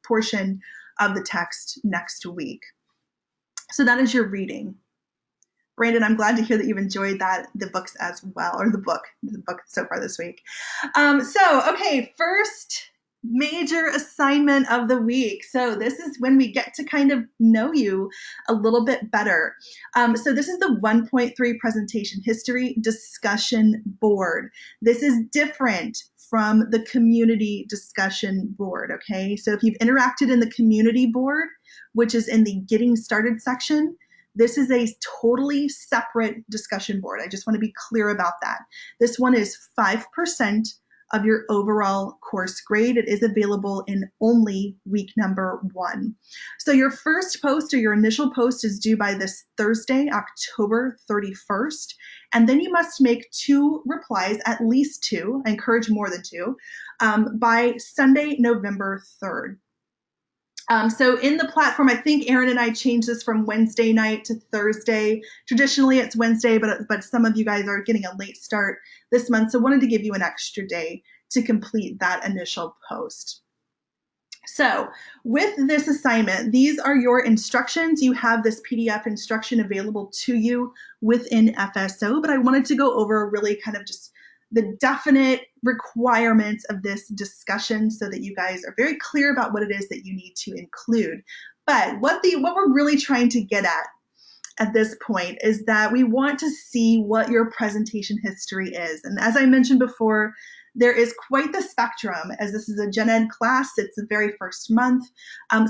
portion of the text next week. So that is your reading. Brandon, I'm glad to hear that you've enjoyed the books as well, or the book so far this week. Okay, first major assignment of the week. So this is when we get to kind of know you a little bit better. So this is the 1.3 presentation history discussion board. This is different from the community discussion board, okay? So if you've interacted in the community board, which is in the getting started section, this is a totally separate discussion board. I just want to be clear about that. This one is 5% of your overall course grade. It is available in only week number 1. So your first post or your initial post is due by this Thursday, October 31st. And then you must make 2 replies, at least 2, I encourage more than 2, by Sunday, November 3rd. So in the platform, I think Erin and I changed this from Wednesday night to Thursday. Traditionally, it's Wednesday, but some of you guys are getting a late start this month, so wanted to give you an extra day to complete that initial post. So with this assignment, these are your instructions. You have this PDF instruction available to you within FSO, but I wanted to go over really kind of just the definite requirements of this discussion so that you guys are very clear about what it is that you need to include. But what we're really trying to get at this point is that we want to see what your presentation history is. And as I mentioned before, there is quite the spectrum, as this is a gen ed class. It's the very first month.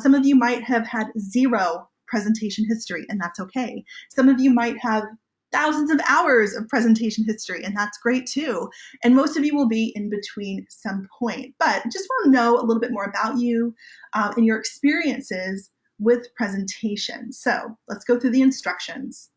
Some of you might have had 0 presentation history, and that's okay. Some of you might have thousands of hours of presentation history, and that's great too. And most of you will be in between some point. But just want to know a little bit more about you and your experiences with presentation. So let's go through the instructions.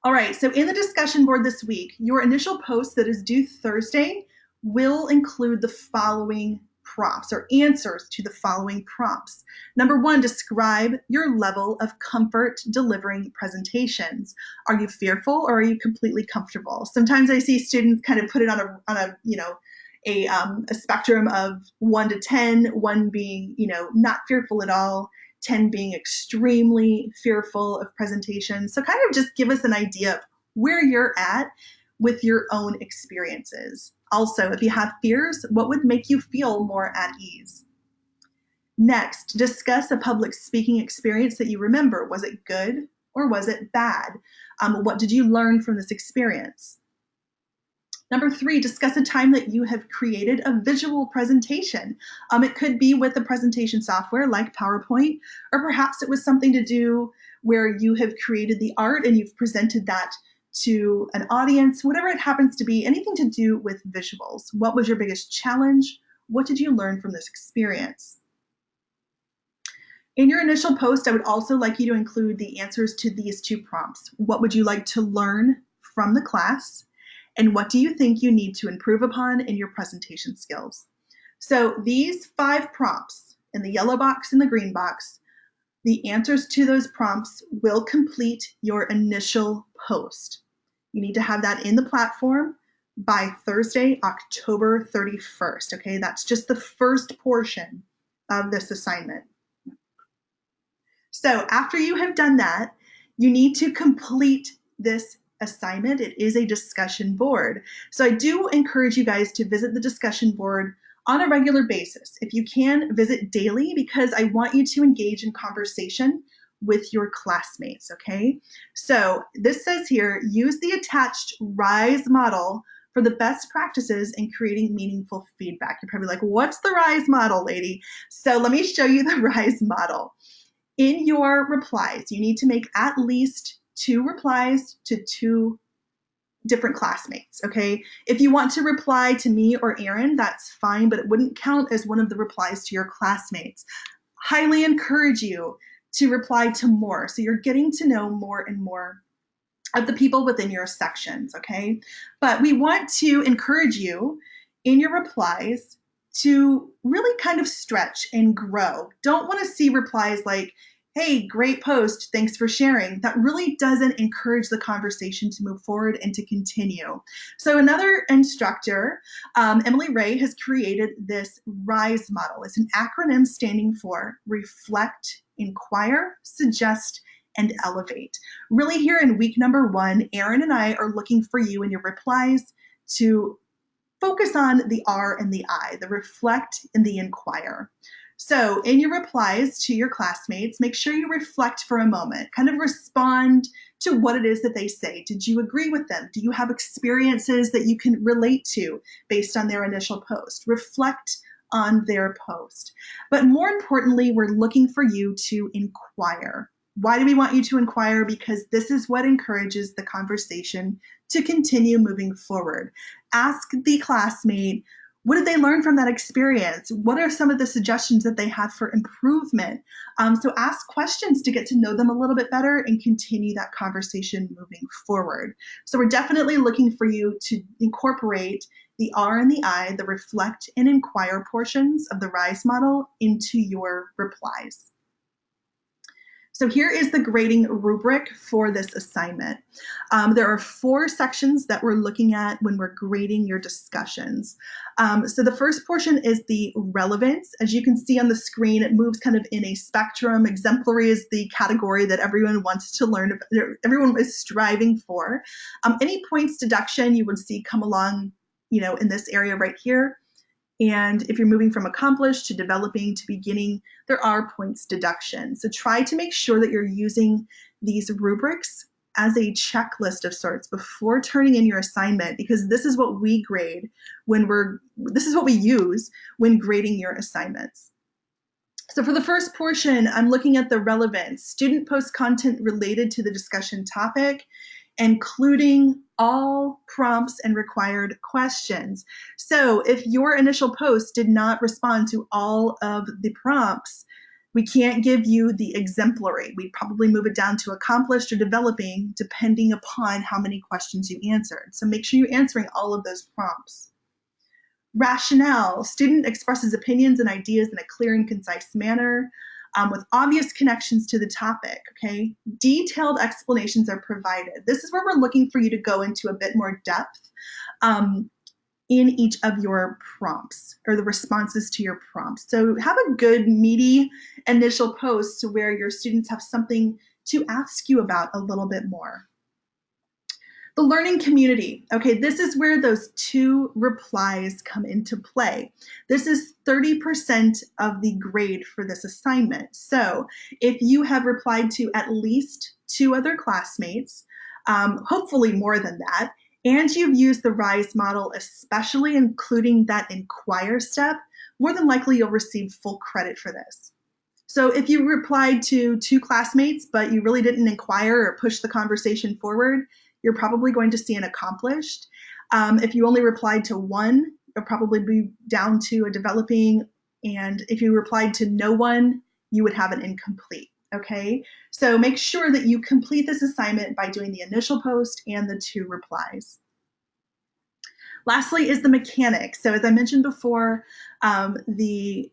All right, so in the discussion board this week, your initial post that is due Thursday will include the following prompts or answers to the following prompts. Number 1, describe your level of comfort delivering presentations. Are you fearful or are you completely comfortable? Sometimes I see students kind of put it on a spectrum of 1 to 10, 1 being, not fearful at all, 10 being extremely fearful of presentations. So kind of just give us an idea of where you're at with your own experiences. Also, if you have fears, what would make you feel more at ease? Next, discuss a public speaking experience that you remember. Was it good or was it bad? What did you learn from this experience? Number 3, discuss a time that you have created a visual presentation. It could be with a presentation software like PowerPoint, or perhaps it was something to do where you have created the art and you've presented that to an audience, whatever it happens to be, anything to do with visuals. What was your biggest challenge? What did you learn from this experience? In your initial post, I would also like you to include the answers to these 2 prompts. What would you like to learn from the class? And what do you think you need to improve upon in your presentation skills? So these 5 prompts in the yellow box and the green box, the answers to those prompts will complete your initial post. You need to have that in the platform by Thursday, October 31st. Okay, that's just the first portion of this assignment. So after you have done that, you need to complete this assignment. It is a discussion board. So I do encourage you guys to visit the discussion board on a regular basis. If you can, visit daily, because I want you to engage in conversation with your classmates, okay? So this says here, use the attached RISE model for the best practices in creating meaningful feedback. You're probably like, what's the RISE model, lady? So let me show you the RISE model. In your replies, you need to make at least 2 replies to 2 different classmates, okay? If you want to reply to me or Erin, that's fine, but it wouldn't count as one of the replies to your classmates. Highly encourage you to reply to more, so you're getting to know more and more of the people within your sections, okay? But we want to encourage you in your replies to really kind of stretch and grow. Don't want to see replies like, hey, great post, thanks for sharing. That really doesn't encourage the conversation to move forward and to continue. So another instructor, Emily Ray, has created this RISE model. It's an acronym standing for Reflect, Inquire, Suggest, and Elevate. Really here in week number 1, Erin and I are looking for you in your replies to focus on the R and the I, the reflect and the inquire. So in your replies to your classmates, make sure you reflect for a moment, kind of respond to what it is that they say. Did you agree with them? Do you have experiences that you can relate to based on their initial post? Reflect on their post. But more importantly, we're looking for you to inquire. Why do we want you to inquire? Because this is what encourages the conversation to continue moving forward. Ask the classmate, what did they learn from that experience? What are some of the suggestions that they have for improvement? So ask questions to get to know them a little bit better and continue that conversation moving forward. So we're definitely looking for you to incorporate the R and the I, the reflect and inquire portions of the RISE model into your replies. So here is the grading rubric for this assignment. There are 4 sections that we're looking at when we're grading your discussions. So the first portion is the relevance. As you can see on the screen, it moves kind of in a spectrum. Exemplary is the category that everyone wants to learn, everyone is striving for. Any points deduction you would see come along, in this area right here. And if you're moving from accomplished to developing to beginning, there are points deduction. So try to make sure that you're using these rubrics as a checklist of sorts before turning in your assignment, because this is what we grade this is what we use when grading your assignments. So for the first portion, I'm looking at the relevance. Student post content related to the discussion topic, including all prompts and required questions. So if your initial post did not respond to all of the prompts, we can't give you the exemplary. We probably move it down to accomplished or developing, depending upon how many questions you answered. So make sure you're answering all of those prompts. Rationale, student expresses opinions and ideas in a clear and concise manner with obvious connections to the topic, okay? Detailed explanations are provided. This is where we're looking for you to go into a bit more depth in each of your prompts or the responses to your prompts. So have a good, meaty initial post to where your students have something to ask you about a little bit more. The learning community. Okay, this is where those 2 replies come into play. This is 30% of the grade for this assignment. So if you have replied to at least 2 other classmates, hopefully more than that, and you've used the RISE model, especially including that inquire step, more than likely you'll receive full credit for this. So if you replied to 2 classmates, but you really didn't inquire or push the conversation forward, you're probably going to see an accomplished. If you only replied to 1, you'll probably be down to a developing. And if you replied to no one, you would have an incomplete, okay? So make sure that you complete this assignment by doing the initial post and the 2 replies. Lastly is the mechanics. So as I mentioned before, the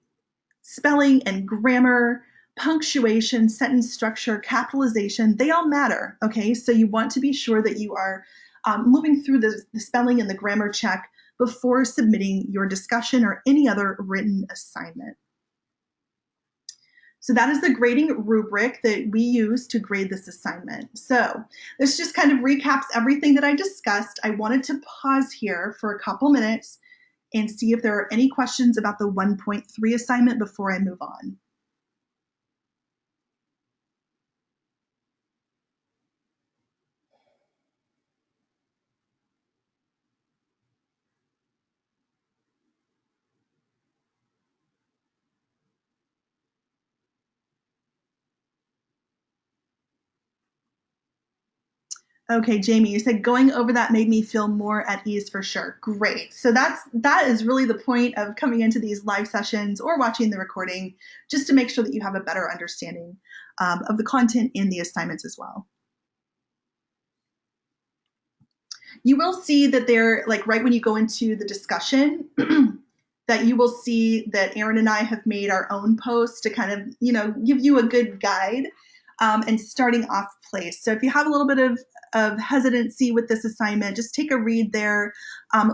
spelling and grammar, punctuation, sentence structure, capitalization, they all matter, okay? So you want to be sure that you are moving through the spelling and the grammar check before submitting your discussion or any other written assignment. So that is the grading rubric that we use to grade this assignment. So this just kind of recaps everything that I discussed. I wanted to pause here for a couple minutes and see if there are any questions about the 1.3 assignment before I move on. Okay, Jamie, you said going over that made me feel more at ease for sure. Great. So that is really the point of coming into these live sessions or watching the recording, just to make sure that you have a better understanding of the content in the assignments as well. You will see that they're like right when you go into the discussion that you will see that Erin and I have made our own posts to kind of, give you a good guide and starting off place. So if you have a little bit of hesitancy with this assignment, just take a read there.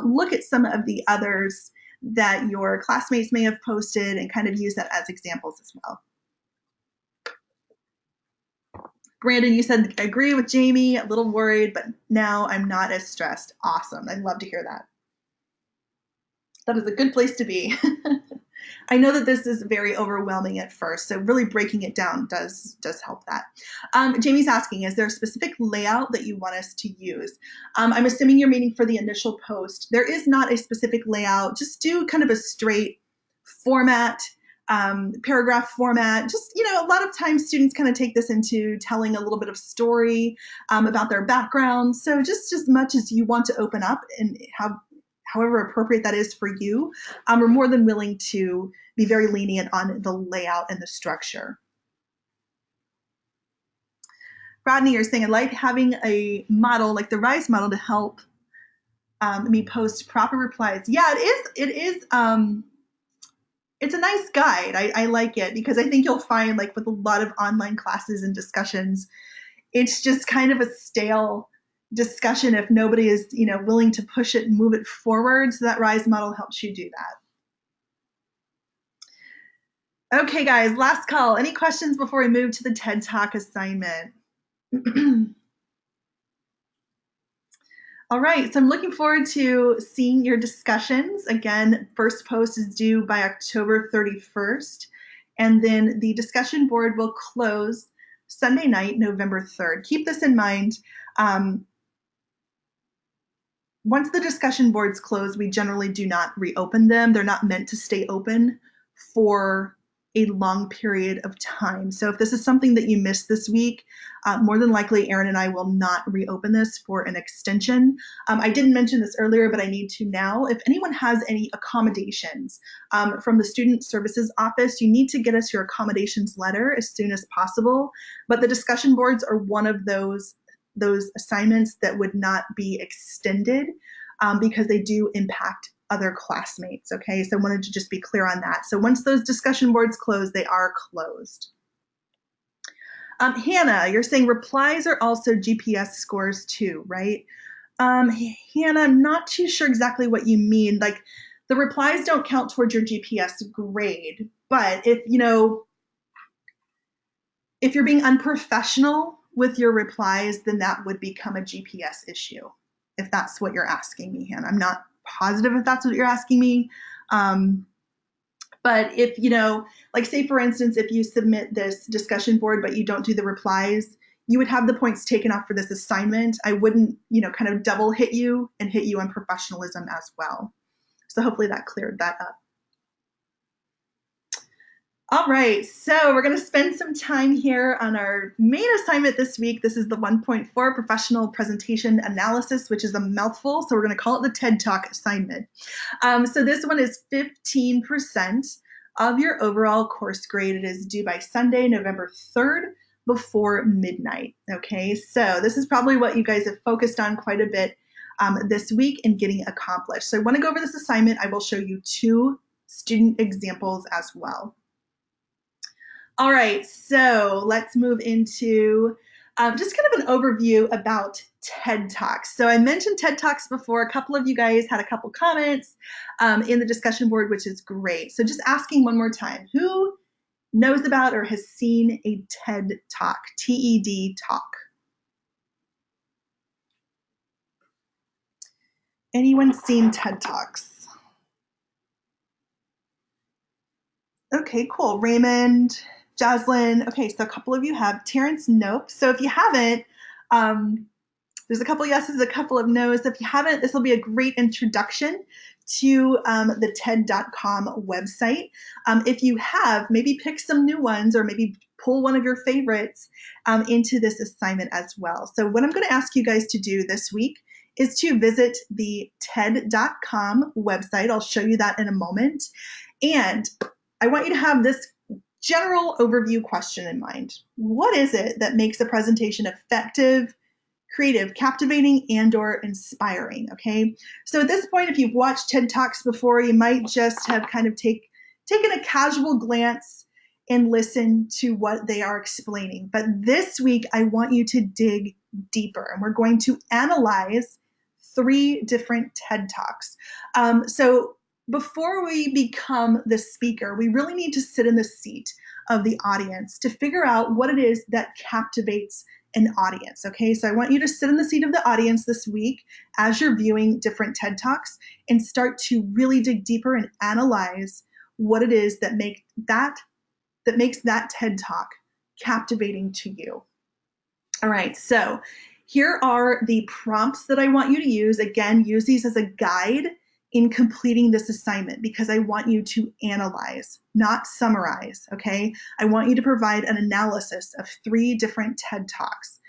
Look at some of the others that your classmates may have posted and kind of use that as examples as well. Brandon, you said, I agree with Jamie, a little worried, but now I'm not as stressed. Awesome. I'd love to hear that. That is a good place to be. I know that this is very overwhelming at first, so really breaking it down does help that. Jamie's asking, is there a specific layout that you want us to use? I'm assuming you're meaning for the initial post. There is not a specific layout. Just do kind of a straight format. paragraph format. Just, a lot of times students kind of take this into telling a little bit of story about their background. So just as much as you want to open up and however appropriate that is for you, we're more than willing to be very lenient on the layout and the structure. Rodney, you're saying I like having a model like the RISE model to help me post proper replies. Yeah, it is. It's a nice guide. I like it because I think you'll find, like with a lot of online classes and discussions, it's just kind of a stale discussion if nobody is, willing to push it and move it forward. So that RISE model helps you do that. Okay, guys, last call. Any questions before we move to the TED Talk assignment? All right, so I'm looking forward to seeing your discussions. Again, first post is due by October 31st, and then the discussion board will close Sunday night, November 3rd. Keep this in mind. Once the discussion boards close, we generally do not reopen them. They're not meant to stay open for a long period of time. So if this is something that you missed this week, more than likely Erin and I will not reopen this for an extension. I didn't mention this earlier, but I need to now. If anyone has any accommodations from the Student Services Office, you need to get us your accommodations letter as soon as possible. But the discussion boards are one of those assignments that would not be extended because they do impact other classmates. Okay, so I wanted to just be clear on that. So once those discussion boards close, they are closed. Hannah, you're saying replies are also GPS scores too, right? Hannah, I'm not too sure exactly what you mean. Like the replies don't count towards your GPS grade, but if you're being unprofessional with your replies, then that would become a GPS issue, if that's what you're asking me, Hannah. I'm not positive if that's what you're asking me. But if, like say for instance, if you submit this discussion board, but you don't do the replies, you would have the points taken off for this assignment. I wouldn't, kind of double hit you and hit you on professionalism as well. So hopefully that cleared that up. All right, so we're going to spend some time here on our main assignment this week. This is the 1.4 Professional Presentation Analysis, which is a mouthful, so we're going to call it the TED Talk assignment. So this one is 15% of your overall course grade. It is due by Sunday, November 3rd before midnight, okay? So this is probably what you guys have focused on quite a bit this week in getting accomplished. So I want to go over this assignment. I will show you 2 student examples as well. All right, so let's move into just kind of an overview about TED Talks. So I mentioned TED Talks before. A couple of you guys had a couple comments in the discussion board, which is great. So just asking one more time, who knows about or has seen a TED Talk, TED Talk? Anyone seen TED Talks? Okay, cool. Raymond, Jaslyn. Okay, so a couple of you have. Terrence, nope. So if you haven't, there's a couple yeses, a couple of no's. If you haven't, this will be a great introduction to the TED.com website. If you have, maybe pick some new ones or maybe pull one of your favorites into this assignment as well. So what I'm going to ask you guys to do this week is to visit the TED.com website. I'll show you that in a moment. And I want you to have this general overview question in mind. What is it that makes a presentation effective, creative, captivating, and/or inspiring? Okay, so at this point, if you've watched TED Talks before, you might just have kind of taken a casual glance and listen to what they are explaining. But this week, I want you to dig deeper, and we're going to analyze 3 different TED Talks. So before we become the speaker, we really need to sit in the seat of the audience to figure out what it is that captivates an audience, okay? So I want you to sit in the seat of the audience this week as you're viewing different TED Talks and start to really dig deeper and analyze what it is that makes that TED Talk captivating to you. All right, so here are the prompts that I want you to use. Again, use these as a guide in completing this assignment because I want you to analyze, not summarize, okay? I want you to provide an analysis of 3 different TED Talks.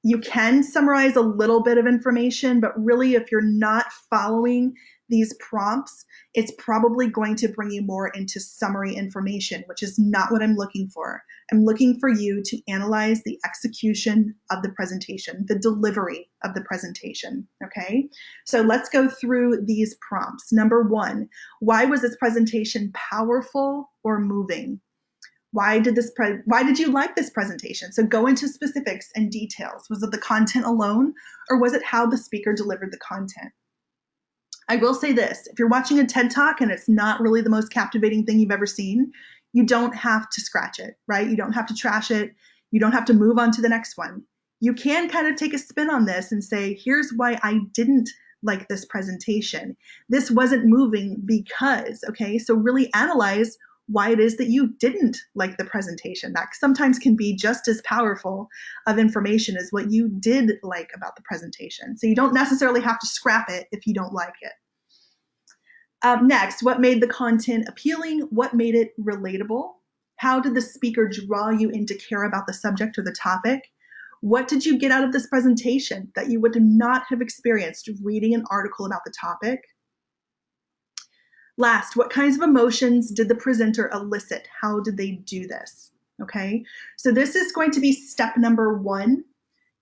You can summarize a little bit of information, but really if you're not following these prompts, it's probably going to bring you more into summary information, which is not what I'm looking for. I'm looking for you to analyze the execution of the presentation, the delivery of the presentation, okay? So let's go through these prompts. Number 1, why was this presentation powerful or moving? Why did you like this presentation? So go into specifics and details. Was it the content alone, or was it how the speaker delivered the content? I will say this, if you're watching a TED Talk and it's not really the most captivating thing you've ever seen, you don't have to scratch it, right? You don't have to trash it. You don't have to move on to the next one. You can kind of take a spin on this and say, here's why I didn't like this presentation. This wasn't moving because, okay? So really analyze why it is that you didn't like the presentation. That sometimes can be just as powerful of information as what you did like about the presentation. So you don't necessarily have to scrap it if you don't like it. Next, what made the content appealing? What made it relatable? How did the speaker draw you in to care about the subject or the topic? What did you get out of this presentation that you would not have experienced reading an article about the topic? Last, what kinds of emotions did the presenter elicit? How did they do this? Okay, so this is going to be step number 1.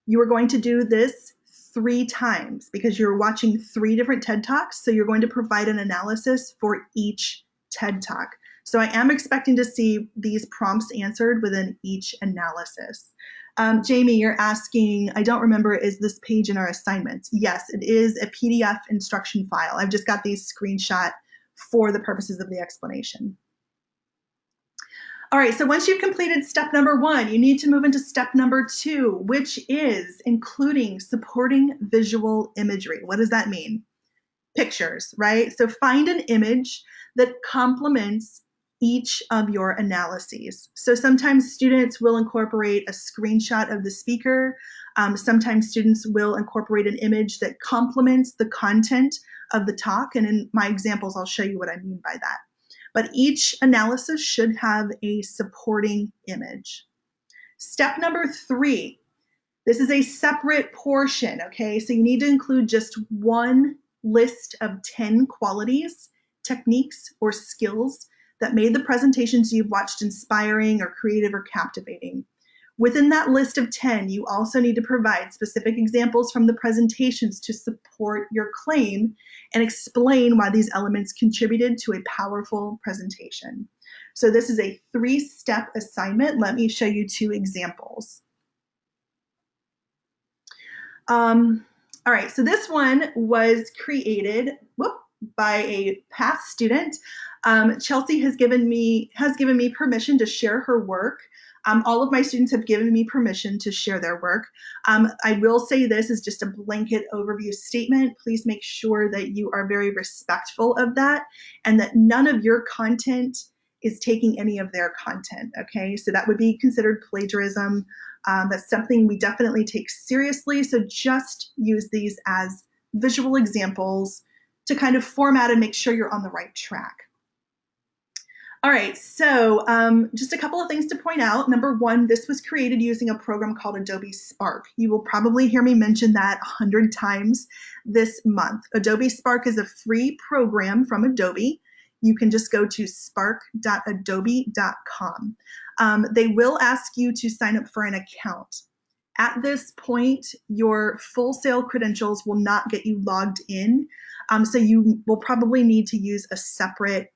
You are going to do this 3 times because you're watching 3 different TED Talks, so you're going to provide an analysis for each TED Talk. So I am expecting to see these prompts answered within each analysis. Jamie, you're asking, I don't remember, is this page in our assignments? Yes, it is a PDF instruction file. I've just got these screenshot for the purposes of the explanation. All right, so once you've completed step number 1, you need to move into step number 2, which is including supporting visual imagery. What does that mean? Pictures, right? So find an image that complements each of your analyses. So sometimes students will incorporate a screenshot of the speaker. Sometimes students will incorporate an image that complements the content of the talk. And in my examples, I'll show you what I mean by that. But each analysis should have a supporting image. Step number 3, this is a separate portion, okay? So you need to include just one list of 10 qualities, techniques, or skills that made the presentations you've watched inspiring or creative or captivating. Within that list of 10, you also need to provide specific examples from the presentations to support your claim and explain why these elements contributed to a powerful presentation. So this is a 3-step assignment. Let me show you 2 examples. All right, so this one was created by a past student. Chelsea has given me permission to share her work. All of my students have given me permission to share their work. I will say this is just a blanket overview statement. Please make sure that you are very respectful of that and that none of your content is taking any of their content, okay? So that would be considered plagiarism. That's something we definitely take seriously. So just use these as visual examples to kind of format and make sure you're on the right track. All right, so just a couple of things to point out. Number 1, this was created using a program called Adobe Spark. You will probably hear me mention that 100 times this month. Adobe Spark is a free program from Adobe. You can just go to spark.adobe.com. They will ask you to sign up for an account. At this point, your Full Sail credentials will not get you logged in, so you will probably need to use a separate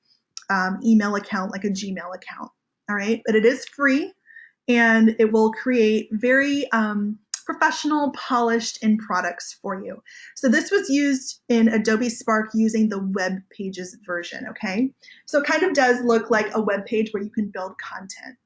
email account, like a Gmail account. All right, but it is free and it will create very professional, polished end products for you. So this was used in Adobe Spark using the web pages version, okay? So it kind of does look like a web page where you can build content.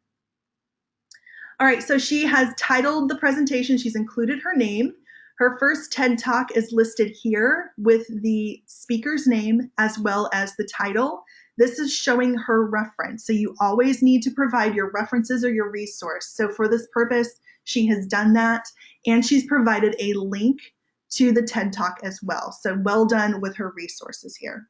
All right, so she has titled the presentation, she's included her name. Her first TED Talk is listed here with the speaker's name as well as the title. This is showing her reference. So you always need to provide your references or your resource. So for this purpose, she has done that, and she's provided a link to the TED Talk as well. So well done with her resources here.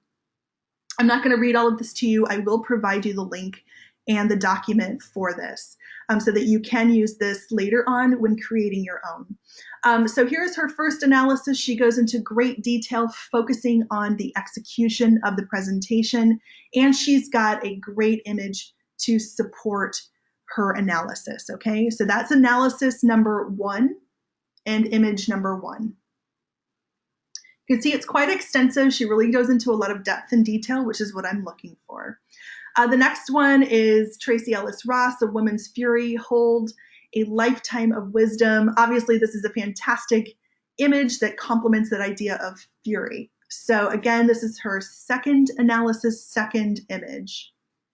I'm not going to read all of this to you. I will provide you the link and the document for this so that you can use this later on when creating your own. So here's her first analysis. She goes into great detail, focusing on the execution of the presentation, and she's got a great image to support her analysis, okay? So that's analysis number 1 and image number 1. You can see it's quite extensive. She really goes into a lot of depth and detail, which is what I'm looking for. The next one is Tracy Ellis Ross, A Woman's Fury, Hold a Lifetime of Wisdom. Obviously, this is a fantastic image that complements that idea of fury. So again, this is her second analysis, second image.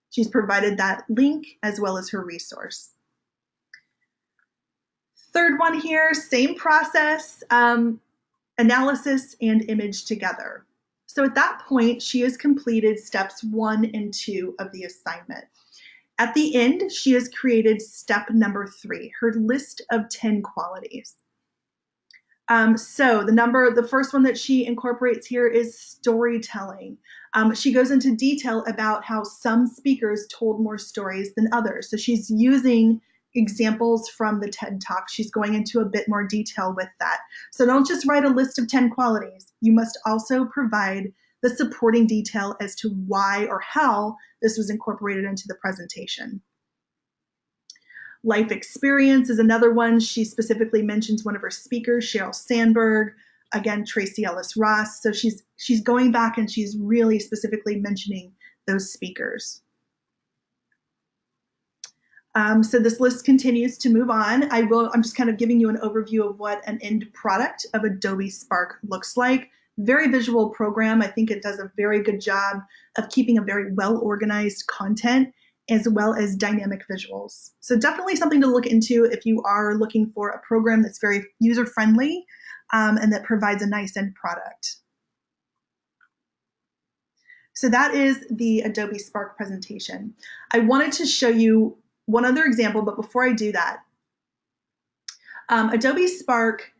She's provided that link as well as her resource. Third one here, same process. Analysis and image together. So at that point, she has completed steps 1 and 2 of the assignment. At the end, she has created step number 3, her list of 10 qualities. So the first one that she incorporates here is storytelling. She goes into detail about how some speakers told more stories than others. So she's using examples from the TED Talk. She's going into a bit more detail with that. So don't just write a list of 10 qualities. You must also provide the supporting detail as to why or how this was incorporated into the presentation. Life experience is another one. She specifically mentions one of her speakers, Sheryl Sandberg, again, Tracy Ellis Ross. So she's going back and she's really specifically mentioning those speakers. So this list continues to move on. I'm just kind of giving you an overview of what an end product of Adobe Spark looks like. Very visual program. I think it does a very good job of keeping a very well-organized content as well as dynamic visuals. So definitely something to look into if you are looking for a program that's very user-friendly and that provides a nice end product. So that is the Adobe Spark presentation. I wanted to show you one other example, but before I do that, Adobe Spark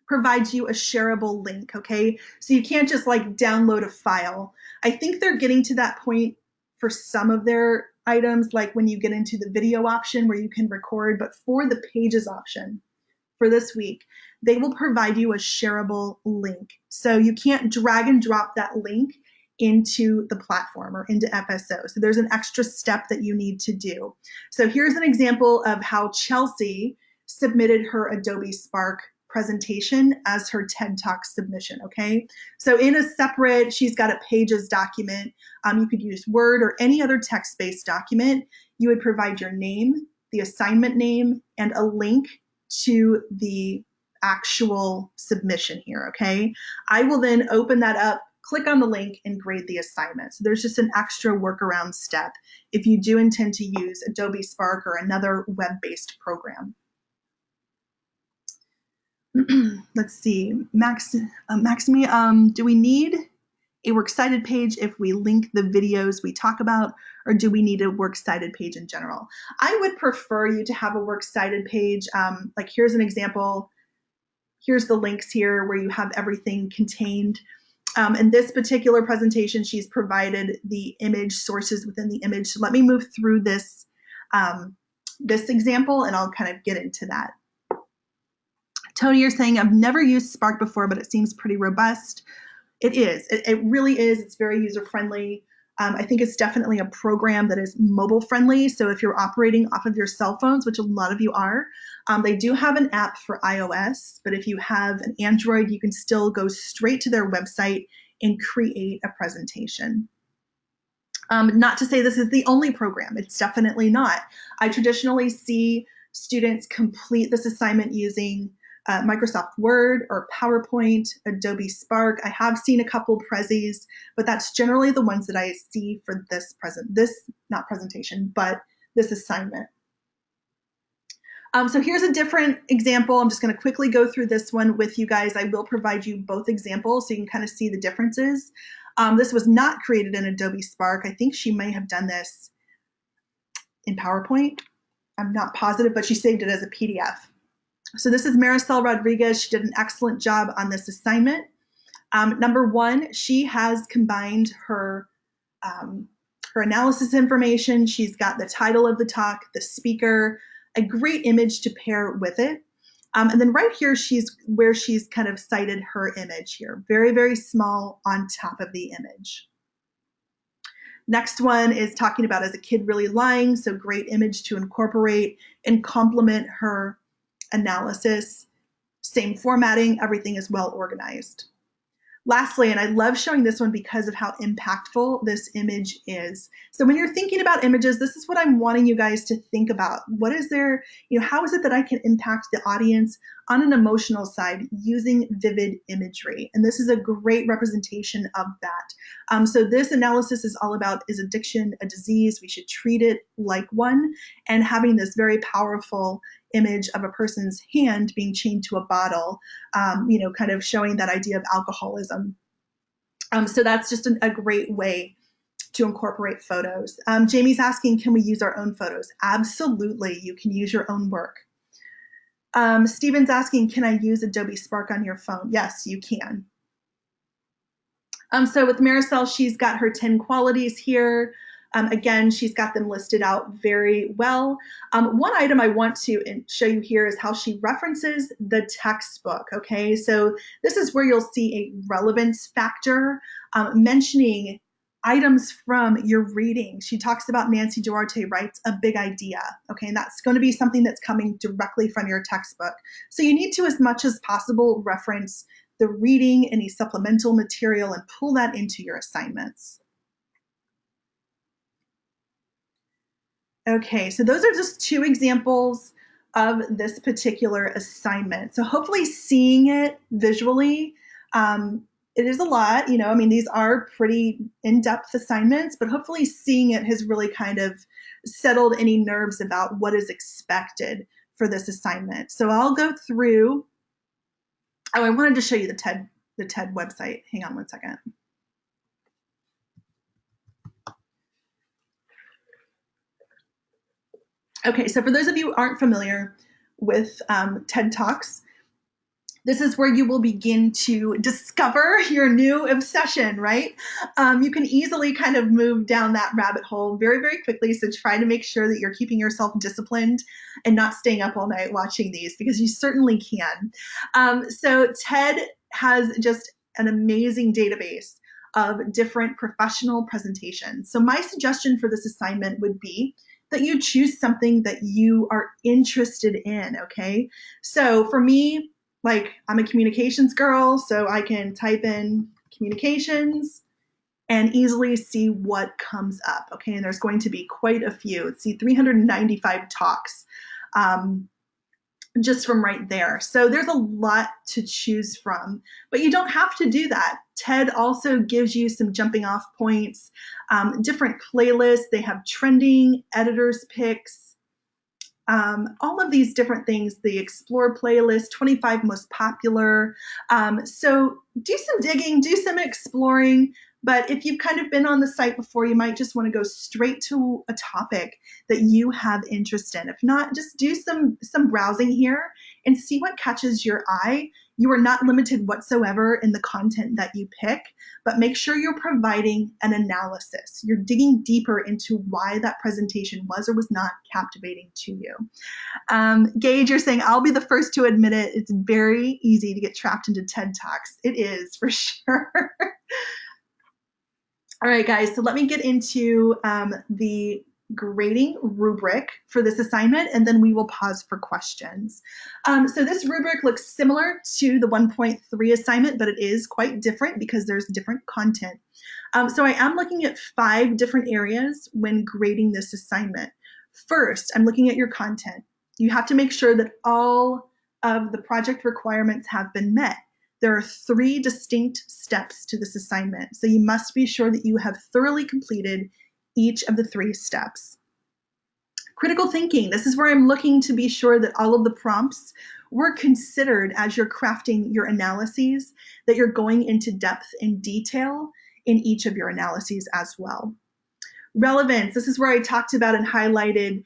provides you a shareable link, okay? So you can't just like download a file. I think they're getting to that point for some of their items, like when you get into the video option where you can record, but for the pages option for this week, they will provide you a shareable link. So you can't drag and drop that link into the platform or into FSO. So there's an extra step that you need to do. So here's an example of how Chelsea submitted her Adobe Spark presentation as her TED Talk submission, okay? So in a separate, she's got a Pages document. You could use Word or any other text-based document. You would provide your name, the assignment name, and a link to the actual submission here, okay? I will then open that up, click on the link, and grade the assignment. So there's just an extra workaround step if you do intend to use Adobe Spark or another web-based program. Let's see, Maxime, do we need a works cited page if we link the videos we talk about, or do we need a works cited page in general? I would prefer you to have a works cited page. Like here's an example. Here's the links here where you have everything contained. In this particular presentation, she's provided the image sources within the image. So let me move through this, this example and I'll kind of get into that. Tony, you're saying, I've never used Spark before, but it seems pretty robust. It is. It really is. It's very user-friendly. I think it's definitely a program that is mobile-friendly. So if you're operating off of your cell phones, which a lot of you are, they do have an app for iOS. But if you have an Android, you can still go straight to their website and create a presentation. Not to say this is the only program. It's definitely not. I traditionally see students complete this assignment using Microsoft Word or PowerPoint, Adobe Spark. I have seen a couple Prezis, but that's generally the ones that I see for this this assignment. So here's a different example. I'm just going to quickly go through this one with you guys. I will provide you both examples so you can kind of see the differences. This was not created in Adobe Spark. I think she may have done this in PowerPoint. I'm not positive, but she saved it as a PDF. So this is Maricel Rodriguez. She did an excellent job on this assignment. Number one, she has combined her analysis information. She's got the title of the talk, the speaker, a great image to pair with it. And then right here, she's kind of cited her image here, very, very small on top of the image. Next one is talking about as a kid really lying, so great image to incorporate and complement her analysis. Same formatting, everything is well organized. Lastly, and I love showing this one because of how impactful this image is. So when you're thinking about images, this is what I'm wanting you guys to think about. What is there, how is it that I can impact the audience on an emotional side using vivid imagery? And this is a great representation of that. So this analysis is all about, is addiction a disease? We should treat it like one, and having this very powerful image of a person's hand being chained to a bottle, kind of showing that idea of alcoholism. So that's just a great way to incorporate photos. Jamie's asking, can we use our own photos? Absolutely, you can use your own work. Steven's asking, can I use Adobe Spark on your phone? Yes, you can. So with Maricel, she's got her 10 qualities here. Again, she's got them listed out very well. One item I want to show you here is how she references the textbook, okay? So this is where you'll see a relevance factor, mentioning items from your reading. She talks about Nancy Duarte writes a big idea, okay? And that's going to be something that's coming directly from your textbook. So you need to, as much as possible, reference the reading, any supplemental material, and pull that into your assignments. Okay, so those are just two examples of this particular assignment. So hopefully seeing it visually, it is a lot, these are pretty in-depth assignments, but hopefully seeing it has really kind of settled any nerves about what is expected for this assignment. So I'll go through, I wanted to show you the TED website. Hang on one second. Okay, so for those of you who aren't familiar with TED Talks, this is where you will begin to discover your new obsession, right? You can easily kind of move down that rabbit hole very, very quickly, so try to make sure that you're keeping yourself disciplined and not staying up all night watching these, because you certainly can. So TED has just an amazing database of different professional presentations. So my suggestion for this assignment would be that you choose something that you are interested in, okay? So for me, I'm a communications girl, so I can type in communications and easily see what comes up, okay? And there's going to be quite a few. Let's see, 395 talks just from right there. So there's a lot to choose from, but you don't have to do that. TED also gives you some jumping off points, different playlists. They have trending, editors' picks, all of these different things, the Explore playlist, 25 most popular. So do some digging, do some exploring, but if you've kind of been on the site before, you might just want to go straight to a topic that you have interest in. If not, just do some browsing here and see what catches your eye. You are not limited whatsoever in the content that you pick, but make sure you're providing an analysis. You're digging deeper into why that presentation was or was not captivating to you. Gage, you're saying, I'll be the first to admit it. It's very easy to get trapped into TED Talks. It is, for sure. All right, guys, so let me get into the grading rubric for this assignment, and then we will pause for questions. So this rubric looks similar to the 1.3 assignment, but it is quite different because there's different content. So I am looking at 5 different areas when grading this assignment. First, I'm looking at your content. You have to make sure that all of the project requirements have been met. There are 3 distinct steps to this assignment, so you must be sure that you have thoroughly completed each of the 3 steps. Critical thinking, this is where I'm looking to be sure that all of the prompts were considered as you're crafting your analyses, that you're going into depth and detail in each of your analyses as well. Relevance, this is where I talked about and highlighted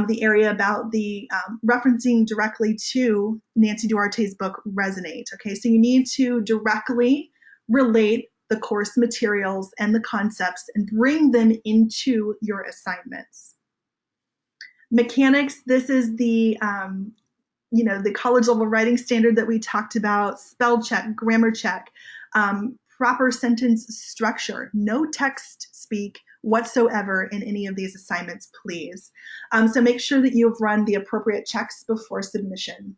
the area about the referencing directly to Nancy Duarte's book, Resonate. Okay, so you need to directly relate the course materials and the concepts and bring them into your assignments. Mechanics, this is the the college level writing standard that we talked about, spell check, grammar check, proper sentence structure, no text speak whatsoever in any of these assignments, please. So make sure that you've run the appropriate checks before submission.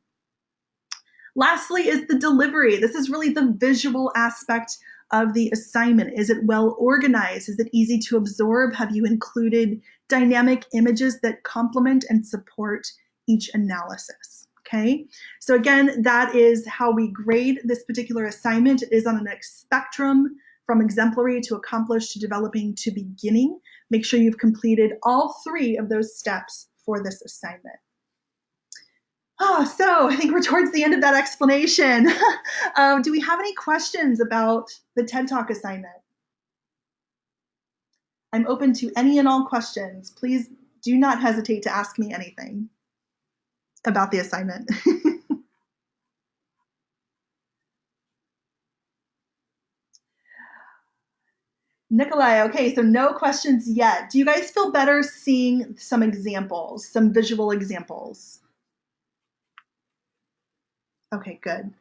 Lastly is the delivery. This is really the visual aspect of the assignment. Is it well organized? Is it easy to absorb? Have you included dynamic images that complement and support each analysis? Okay, so again, that is how we grade this particular assignment. It is on a spectrum from exemplary to accomplished to developing to beginning. Make sure you've completed all 3 of those steps for this assignment. Oh, so I think we're towards the end of that explanation. Do we have any questions about the TED Talk assignment? I'm open to any and all questions. Please do not hesitate to ask me anything about the assignment. Nikolai, okay, so no questions yet. Do you guys feel better seeing some examples, some visual examples? Okay, good.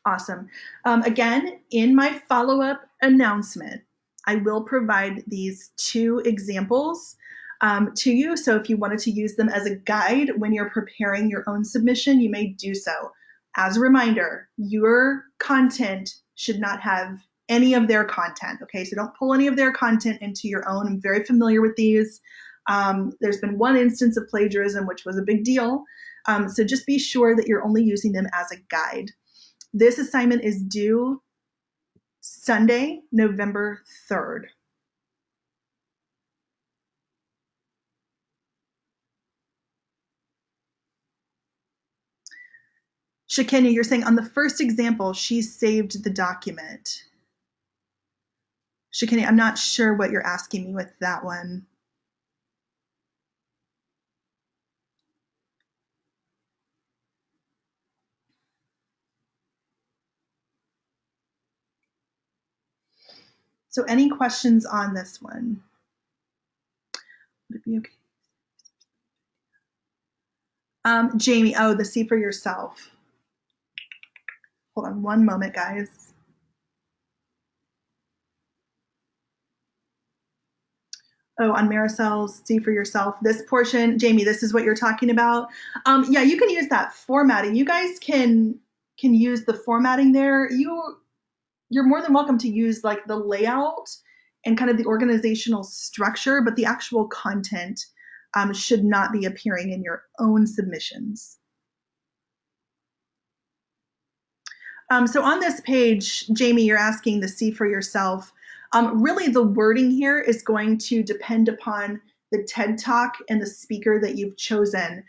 Awesome. Again, in my follow-up announcement, I will provide these 2 examples to you. So if you wanted to use them as a guide when you're preparing your own submission, you may do so. As a reminder, your content should not have any of their content, okay? So don't pull any of their content into your own. I'm very familiar with these. There's been one instance of plagiarism, which was a big deal. So just be sure that you're only using them as a guide. This assignment is due Sunday, November 3rd. Shakenya, you're saying on the first example, she saved the document. Shakenya, I'm not sure what you're asking me with that one. So any questions on this one? Would it be okay? Jamie, oh, the see for yourself. Hold on one moment, guys. Oh, on Maricel's see for yourself. This portion, Jamie, this is what you're talking about. Yeah, you can use that formatting. You guys can use the formatting there. You're more than welcome to use like the layout and kind of the organizational structure, but the actual content should not be appearing in your own submissions. So on this page, Jamie, you're asking the see for yourself. Really, the wording here is going to depend upon the TED Talk and the speaker that you've chosen.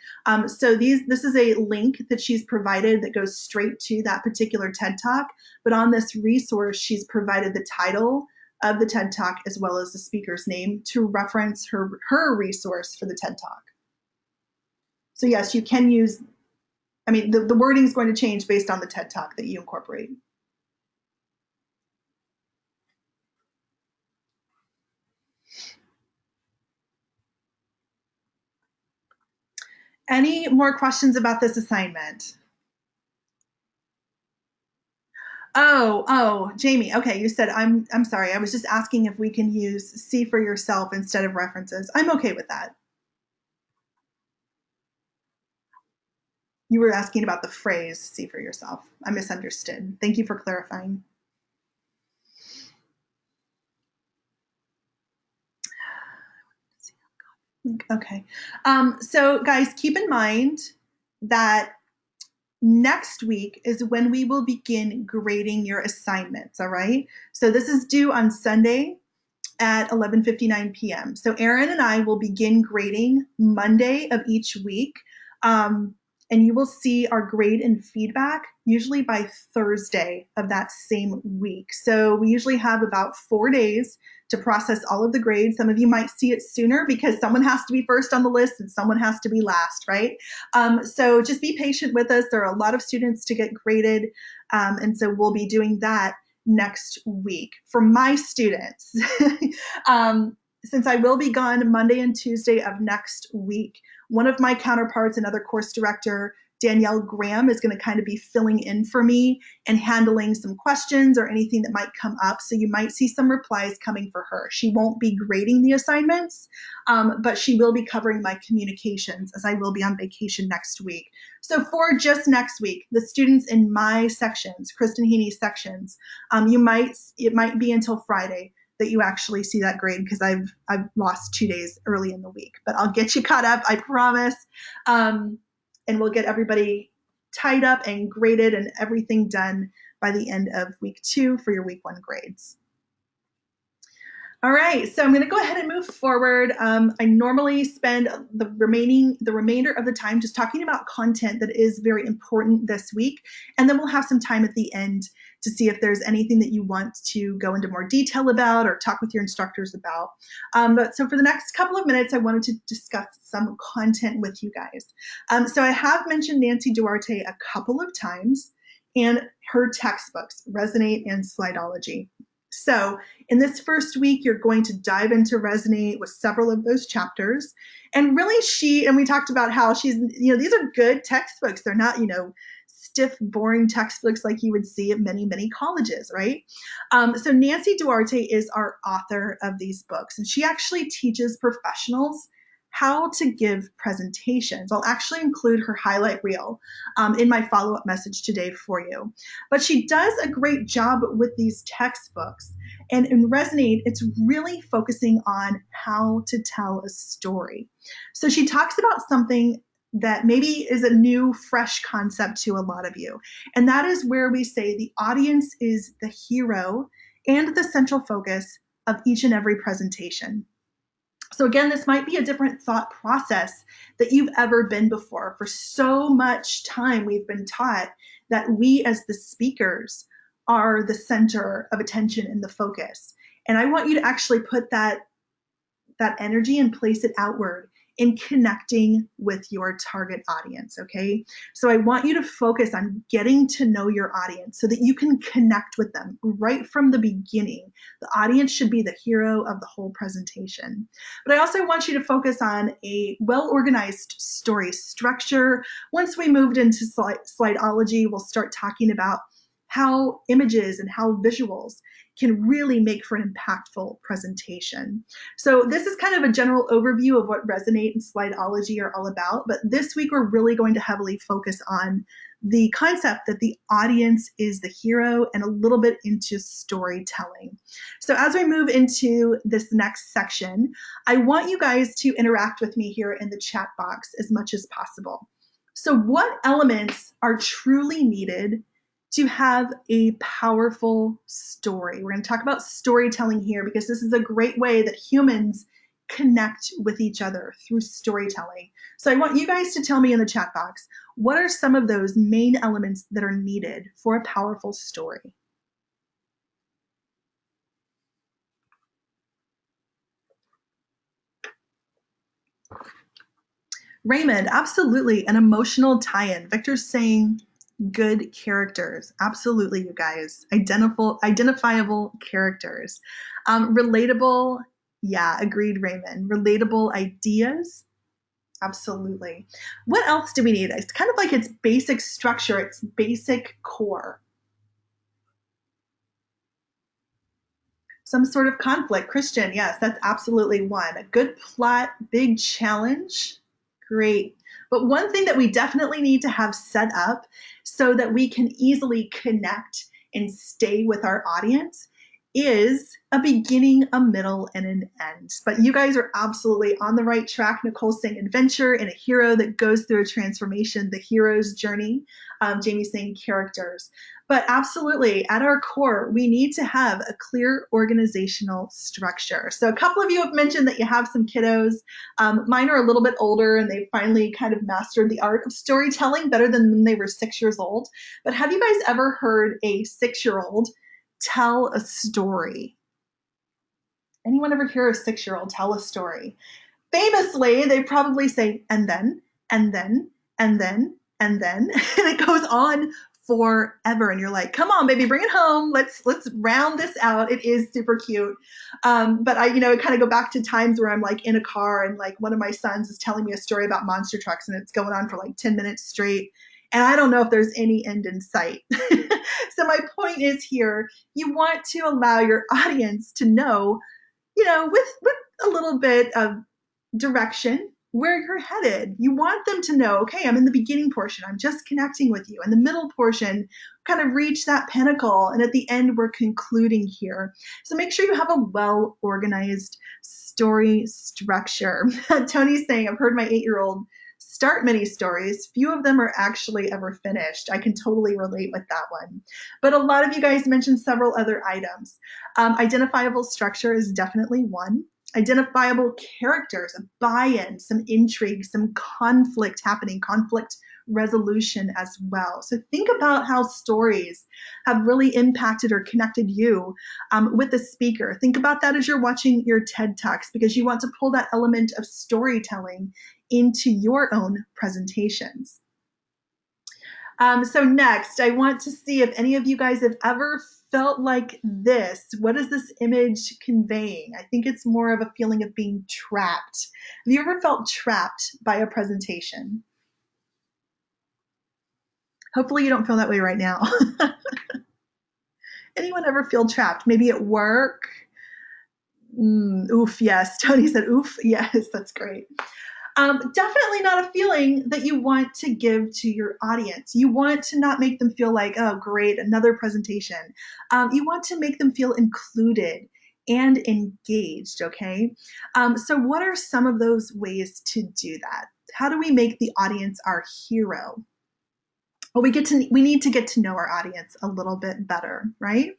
So this is a link that she's provided that goes straight to that particular TED Talk. But on this resource, she's provided the title of the TED Talk as well as the speaker's name to reference her resource for the TED Talk. So yes, you can use, I mean, the wording is going to change based on the TED Talk that you incorporate. Any more questions about this assignment? Oh, Jamie. Okay, you said I'm sorry. I was just asking if we can use see for yourself instead of references. I'm okay with that. You were asking about the phrase see for yourself. I misunderstood. Thank you for clarifying. Okay. So guys, keep in mind that next week is when we will begin grading your assignments, all right? So this is due on Sunday at 11:59 p.m. So Erin and I will begin grading Monday of each week. And you will see our grade and feedback usually by Thursday of that same week. So we usually have about 4 days to process all of the grades. Some of you might see it sooner because someone has to be first on the list and someone has to be last, right? So just be patient with us. There are a lot of students to get graded. And so we'll be doing that next week. For my students, since I will be gone Monday and Tuesday of next week, one of my counterparts, another course director, Danielle Graham, is going to kind of be filling in for me and handling some questions or anything that might come up. So you might see some replies coming for her. She won't be grading the assignments, but she will be covering my communications as I will be on vacation next week. So for just next week, the students in my sections, Kristen Heaney's sections, it might be until Friday that you actually see that grade because I've lost 2 days early in the week, but I'll get you caught up, I promise. And we'll get everybody tied up and graded and everything done by the end of week 2 for your week 1 grades. All right, so I'm going to go ahead and move forward. I normally spend the remainder of the time just talking about content that is very important this week, and then we'll have some time at the end to see if there's anything that you want to go into more detail about or talk with your instructors about. But so for the next couple of minutes, I wanted to discuss some content with you guys. So I have mentioned Nancy Duarte a couple of times and her textbooks, Resonate and Slidology. So in this first week, you're going to dive into Resonate with several of those chapters. And really and we talked about how these are good textbooks. They're not, stiff, boring textbooks like you would see at many, many colleges, right? So Nancy Duarte is our author of these books, and she actually teaches professionals how to give presentations. I'll actually include her highlight reel in my follow-up message today for you. But she does a great job with these textbooks. And in Resonate, it's really focusing on how to tell a story. So she talks about something that maybe is a new, fresh concept to a lot of you. And that is where we say the audience is the hero and the central focus of each and every presentation. So again, this might be a different thought process that you've ever been before. For so much time, we've been taught that we as the speakers are the center of attention and the focus. And I want you to actually put that energy and place it outward in connecting with your target audience, okay? So I want you to focus on getting to know your audience so that you can connect with them right from the beginning. The audience should be the hero of the whole presentation. But I also want you to focus on a well-organized story structure. Once we moved into Slideology, we'll start talking about how images and how visuals can really make for an impactful presentation. So this is kind of a general overview of what Resonate and Slideology are all about, but this week we're really going to heavily focus on the concept that the audience is the hero and a little bit into storytelling. So as we move into this next section, I want you guys to interact with me here in the chat box as much as possible. So what elements are truly needed to have a powerful story? We're going to talk about storytelling here because this is a great way that humans connect with each other through storytelling. So I want you guys to tell me in the chat box, what are some of those main elements that are needed for a powerful story? Raymond, absolutely, an emotional tie-in. Victor's saying good characters. Absolutely, you guys. Identifiable characters. Relatable, yeah, agreed, Raymond. Relatable ideas. Absolutely. What else do we need? It's kind of like its basic structure, its basic core. Some sort of conflict. Christian, yes, that's absolutely one. A good plot, big challenge. Great. But one thing that we definitely need to have set up so that we can easily connect and stay with our audience is a beginning, a middle, and an end. But you guys are absolutely on the right track. Nicole's saying adventure and a hero that goes through a transformation, the hero's journey. Jamie's saying characters. But absolutely, at our core, we need to have a clear organizational structure. So a couple of you have mentioned that you have some kiddos. Mine are a little bit older and they finally kind of mastered the art of storytelling better than when they were 6 years old. But have you guys ever heard a 6-year-old tell a story? Anyone ever hear a 6-year-old tell a story? Famously, they probably say, and then, and then, and then, and then, and it goes on forever, and you're like, come on, baby, bring it home. Let's round this out. It is super cute. But I, kind of go back to times where I'm like in a car and like one of my sons is telling me a story about monster trucks and it's going on for like 10 minutes straight. And I don't know if there's any end in sight. So my point is here, you want to allow your audience to know, with a little bit of direction where you're headed. You want them to know, okay, I'm in the beginning portion, I'm just connecting with you. And the middle portion, kind of reach that pinnacle. And at the end, we're concluding here. So make sure you have a well-organized story structure. Tony's saying, I've heard my 8-year-old start many stories. Few of them are actually ever finished. I can totally relate with that one. But a lot of you guys mentioned several other items. Identifiable structure is definitely one. Identifiable characters, a buy-in, some intrigue, some conflict happening, conflict resolution as well. So think about how stories have really impacted or connected you with the speaker. Think about that as you're watching your TED Talks, because you want to pull that element of storytelling into your own presentations. So next, I want to see if any of you guys have ever felt like this. What is this image conveying? I think it's more of a feeling of being trapped. Have you ever felt trapped by a presentation? Hopefully you don't feel that way right now. Anyone ever feel trapped? Maybe at work? Oof, yes. Tony said, oof, yes, that's great. Definitely not a feeling that you want to give to your audience. You want to not make them feel like, oh, great, another presentation. You want to make them feel included and engaged, okay? So what are some of those ways to do that? How do we make the audience our hero? Well, we need to get to know our audience a little bit better, right?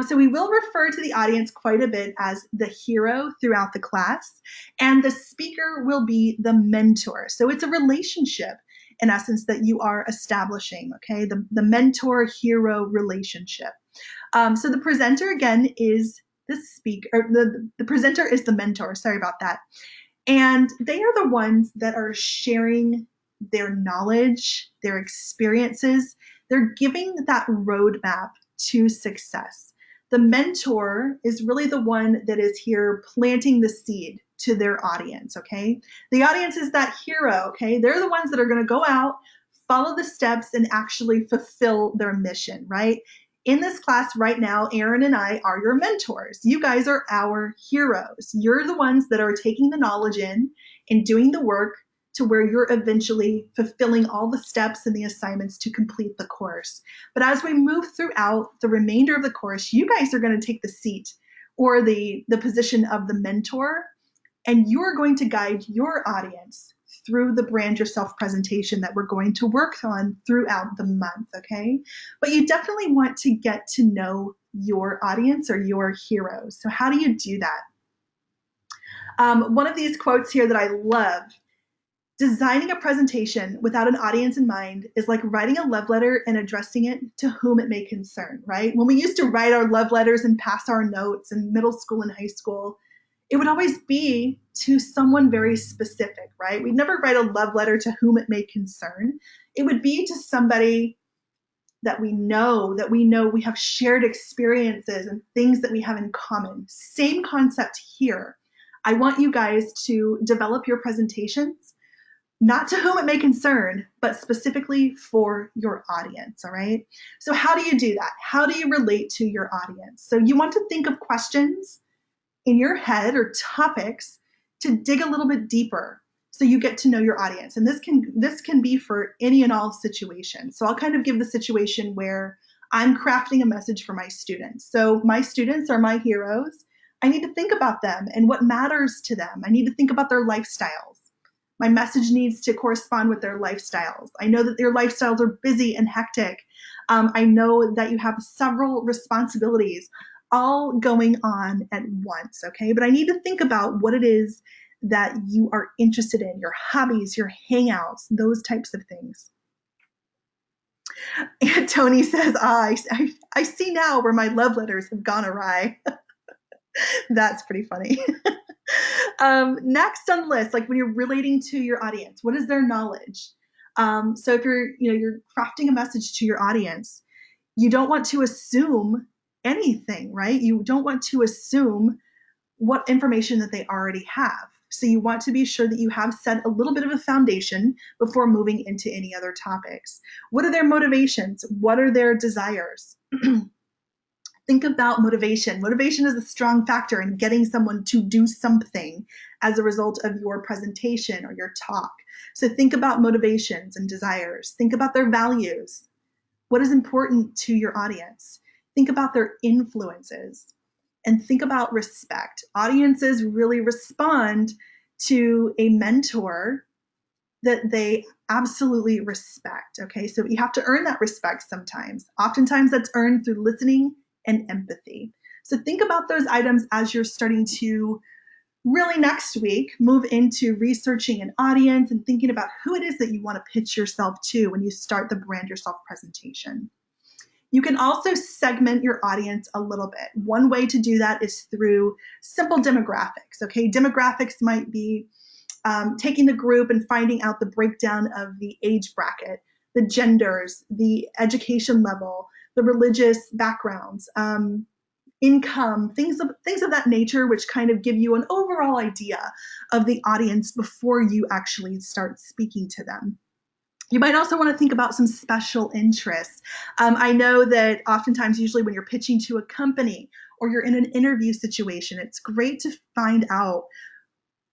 So we will refer to the audience quite a bit as the hero throughout the class, and the speaker will be the mentor. So it's a relationship, in essence, that you are establishing, okay? The mentor-hero relationship. So the presenter, again, is the speaker, or the presenter is the mentor, sorry about that. And they are the ones that are sharing their knowledge, their experiences. They're giving that roadmap to success. The mentor is really the one that is here planting the seed to their audience, okay? The audience is that hero, okay? They're the ones that are going to go out, follow the steps, and actually fulfill their mission, right? In this class right now, Erin and I are your mentors. You guys are our heroes. You're the ones that are taking the knowledge in and doing the work to where you're eventually fulfilling all the steps and the assignments to complete the course. But as we move throughout the remainder of the course, you guys are going to take the seat or the position of the mentor, and you're going to guide your audience through the brand yourself presentation that we're going to work on throughout the month, okay? But you definitely want to get to know your audience or your heroes. So how do you do that? One of these quotes here that I love: designing a presentation without an audience in mind is like writing a love letter and addressing it to whom it may concern, right? When we used to write our love letters and pass our notes in middle school and high school, it would always be to someone very specific, right? We'd never write a love letter to whom it may concern. It would be to somebody that we know we have shared experiences and things that we have in common. Same concept here. I want you guys to develop your presentations not to whom it may concern, but specifically for your audience, all right? So how do you do that? How do you relate to your audience? So you want to think of questions in your head or topics to dig a little bit deeper so you get to know your audience. And this can be for any and all situations. So I'll kind of give the situation where I'm crafting a message for my students. So my students are my heroes. I need to think about them and what matters to them. I need to think about their lifestyles. My message needs to correspond with their lifestyles. I know that their lifestyles are busy and hectic. I know that you have several responsibilities all going on at once, okay? But I need to think about what it is that you are interested in, your hobbies, your hangouts, those types of things. And Tony says, I see now where my love letters have gone awry. That's pretty funny. Next on the list, like when you're relating to your audience, what is their knowledge? So if you're crafting a message to your audience, you don't want to assume anything, right? You don't want to assume what information that they already have. So you want to be sure that you have set a little bit of a foundation before moving into any other topics. What are their motivations? What are their desires? Think about motivation. Motivation is a strong factor in getting someone to do something as a result of your presentation or your talk. So think about motivations and desires. Think about their values. What is important to your audience? Think about their influences. And think about respect. Audiences really respond to a mentor that they absolutely respect. Okay, so you have to earn that respect sometimes. Oftentimes that's earned through listening and empathy. So think about those items as you're starting to really next week move into researching an audience and thinking about who it is that you want to pitch yourself to when you start the brand yourself presentation. You can also segment your audience a little bit. One way to do that is through simple demographics. Okay, demographics might be taking the group and finding out the breakdown of the age bracket, the genders, the education level, the religious backgrounds, income, things of that nature, which kind of give you an overall idea of the audience before you actually start speaking to them. You might also want to think about some special interests. I know that oftentimes, usually when you're pitching to a company or you're in an interview situation, it's great to find out,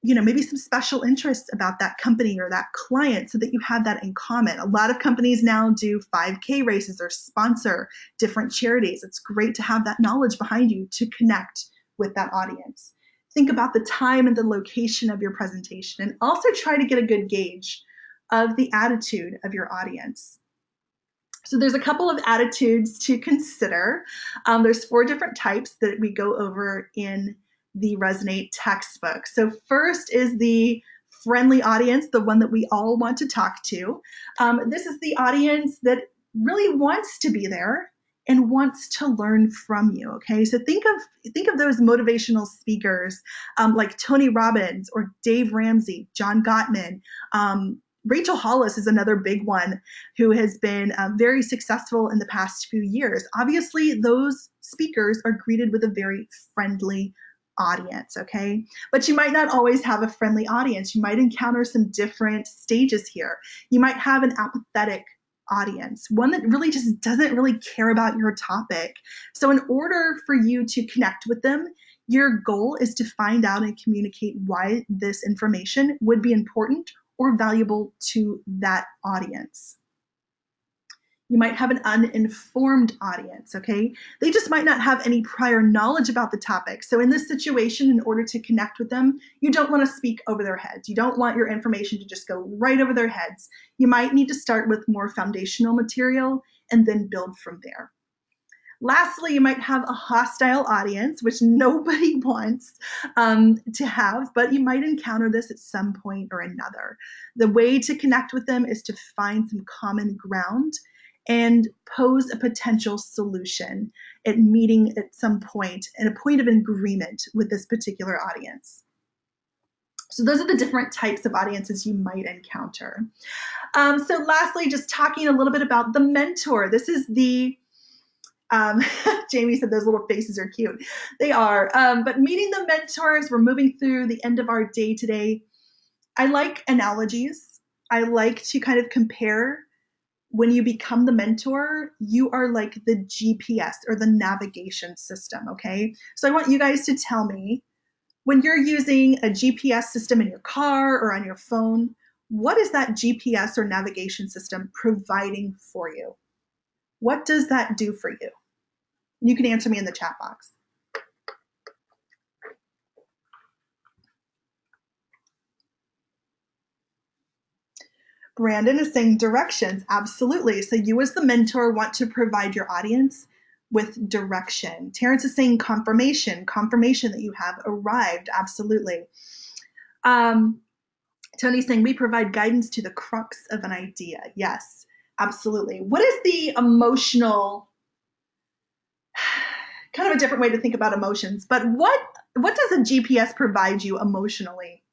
maybe some special interests about that company or that client so that you have that in common. A lot of companies now do 5K races or sponsor different charities. It's great to have that knowledge behind you to connect with that audience. Think about the time and the location of your presentation, and also try to get a good gauge of the attitude of your audience. So there's a couple of attitudes to consider. There's 4 different types that we go over in the Resonate textbook. So first is the friendly audience, the one that we all want to talk to. This is the audience that really wants to be there and wants to learn from you. Okay, so think of those motivational speakers like Tony Robbins or Dave Ramsey, John Gottman. Rachel Hollis is another big one who has been very successful in the past few years. Obviously, those speakers are greeted with a very friendly audience, okay? But you might not always have a friendly audience. You might encounter some different stages here. You might have an apathetic audience, one that really just doesn't really care about your topic. So in order for you to connect with them, your goal is to find out and communicate why this information would be important or valuable to that audience. You might have an uninformed audience, okay? They just might not have any prior knowledge about the topic. So in this situation, in order to connect with them, you don't want to speak over their heads. You don't want your information to just go right over their heads. You might need to start with more foundational material and then build from there. Lastly, you might have a hostile audience, which nobody wants to have, but you might encounter this at some point or another. The way to connect with them is to find some common ground and pose a potential solution at meeting at some point and a point of agreement with this particular audience. So those are the different types of audiences you might encounter. So lastly, just talking a little bit about the mentor. This is the Jamie said those little faces are cute. They are. But meeting the mentors, we're moving through the end of our day today. I like analogies. I like to kind of compare. When you become the mentor, you are like the GPS or the navigation system, okay? So I want you guys to tell me, when you're using a GPS system in your car or on your phone, what is that GPS or navigation system providing for you? What does that do for you? You can answer me in the chat box. Brandon is saying directions. Absolutely. So you as the mentor want to provide your audience with direction. Terrence is saying confirmation that you have arrived. Absolutely. Tony's saying we provide guidance to the crux of an idea. Yes, absolutely. What is the emotional, kind of a different way to think about emotions, but what does a GPS provide you emotionally?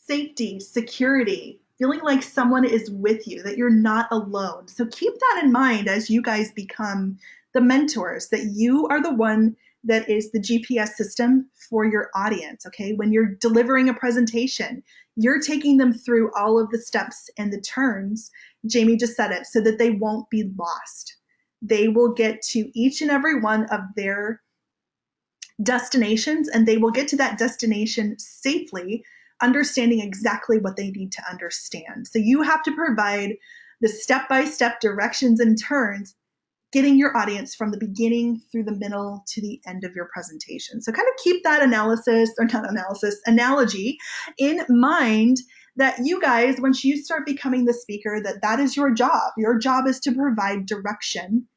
safety, security, feeling like someone is with you, that you're not alone. So keep that in mind as you guys become the mentors, that you are the one that is the GPS system for your audience, okay? When you're delivering a presentation, you're taking them through all of the steps and the turns. Jamie just said it, so that they won't be lost. They will get to each and every one of their destinations, and they will get to that destination safely, understanding exactly what they need to understand. So you have to provide the step-by-step directions and turns, getting your audience from the beginning through the middle to the end of your presentation. So kind of keep that analogy in mind, that you guys, once you start becoming the speaker, that is your job. Your job is to provide direction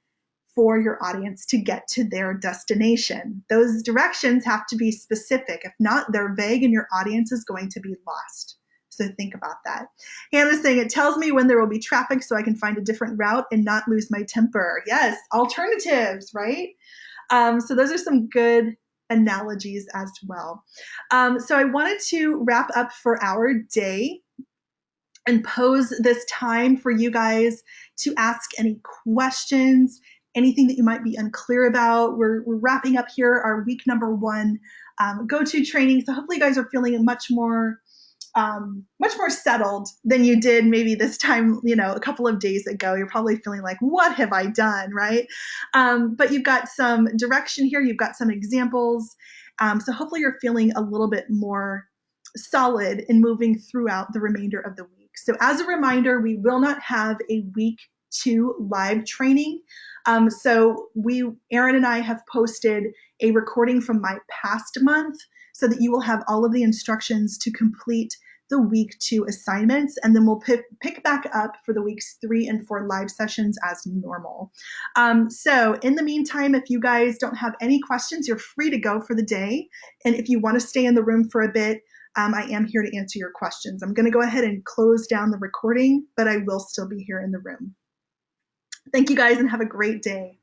for your audience to get to their destination. Those directions have to be specific. If not, they're vague and your audience is going to be lost. So think about that. Hannah's saying, it tells me when there will be traffic so I can find a different route and not lose my temper. Yes, alternatives, right? So those are some good analogies as well. So I wanted to wrap up for our day and pose this time for you guys to ask any questions, anything that you might be unclear about. We're wrapping up here our week number 1 GoTo training. So hopefully you guys are feeling much more settled than you did maybe this time, a couple of days ago. You're probably feeling like, what have I done, right? But you've got some direction here. You've got some examples. So hopefully you're feeling a little bit more solid in moving throughout the remainder of the week. So as a reminder, we will not have a week 2 live training. So Erin and I have posted a recording from my past month so that you will have all of the instructions to complete the week 2 assignments, and then we'll pick back up for the weeks 3 and 4 live sessions as normal. So in the meantime, if you guys don't have any questions, you're free to go for the day. And if you want to stay in the room for a bit, I am here to answer your questions. I'm going to go ahead and close down the recording, but I will still be here in the room. Thank you guys and have a great day.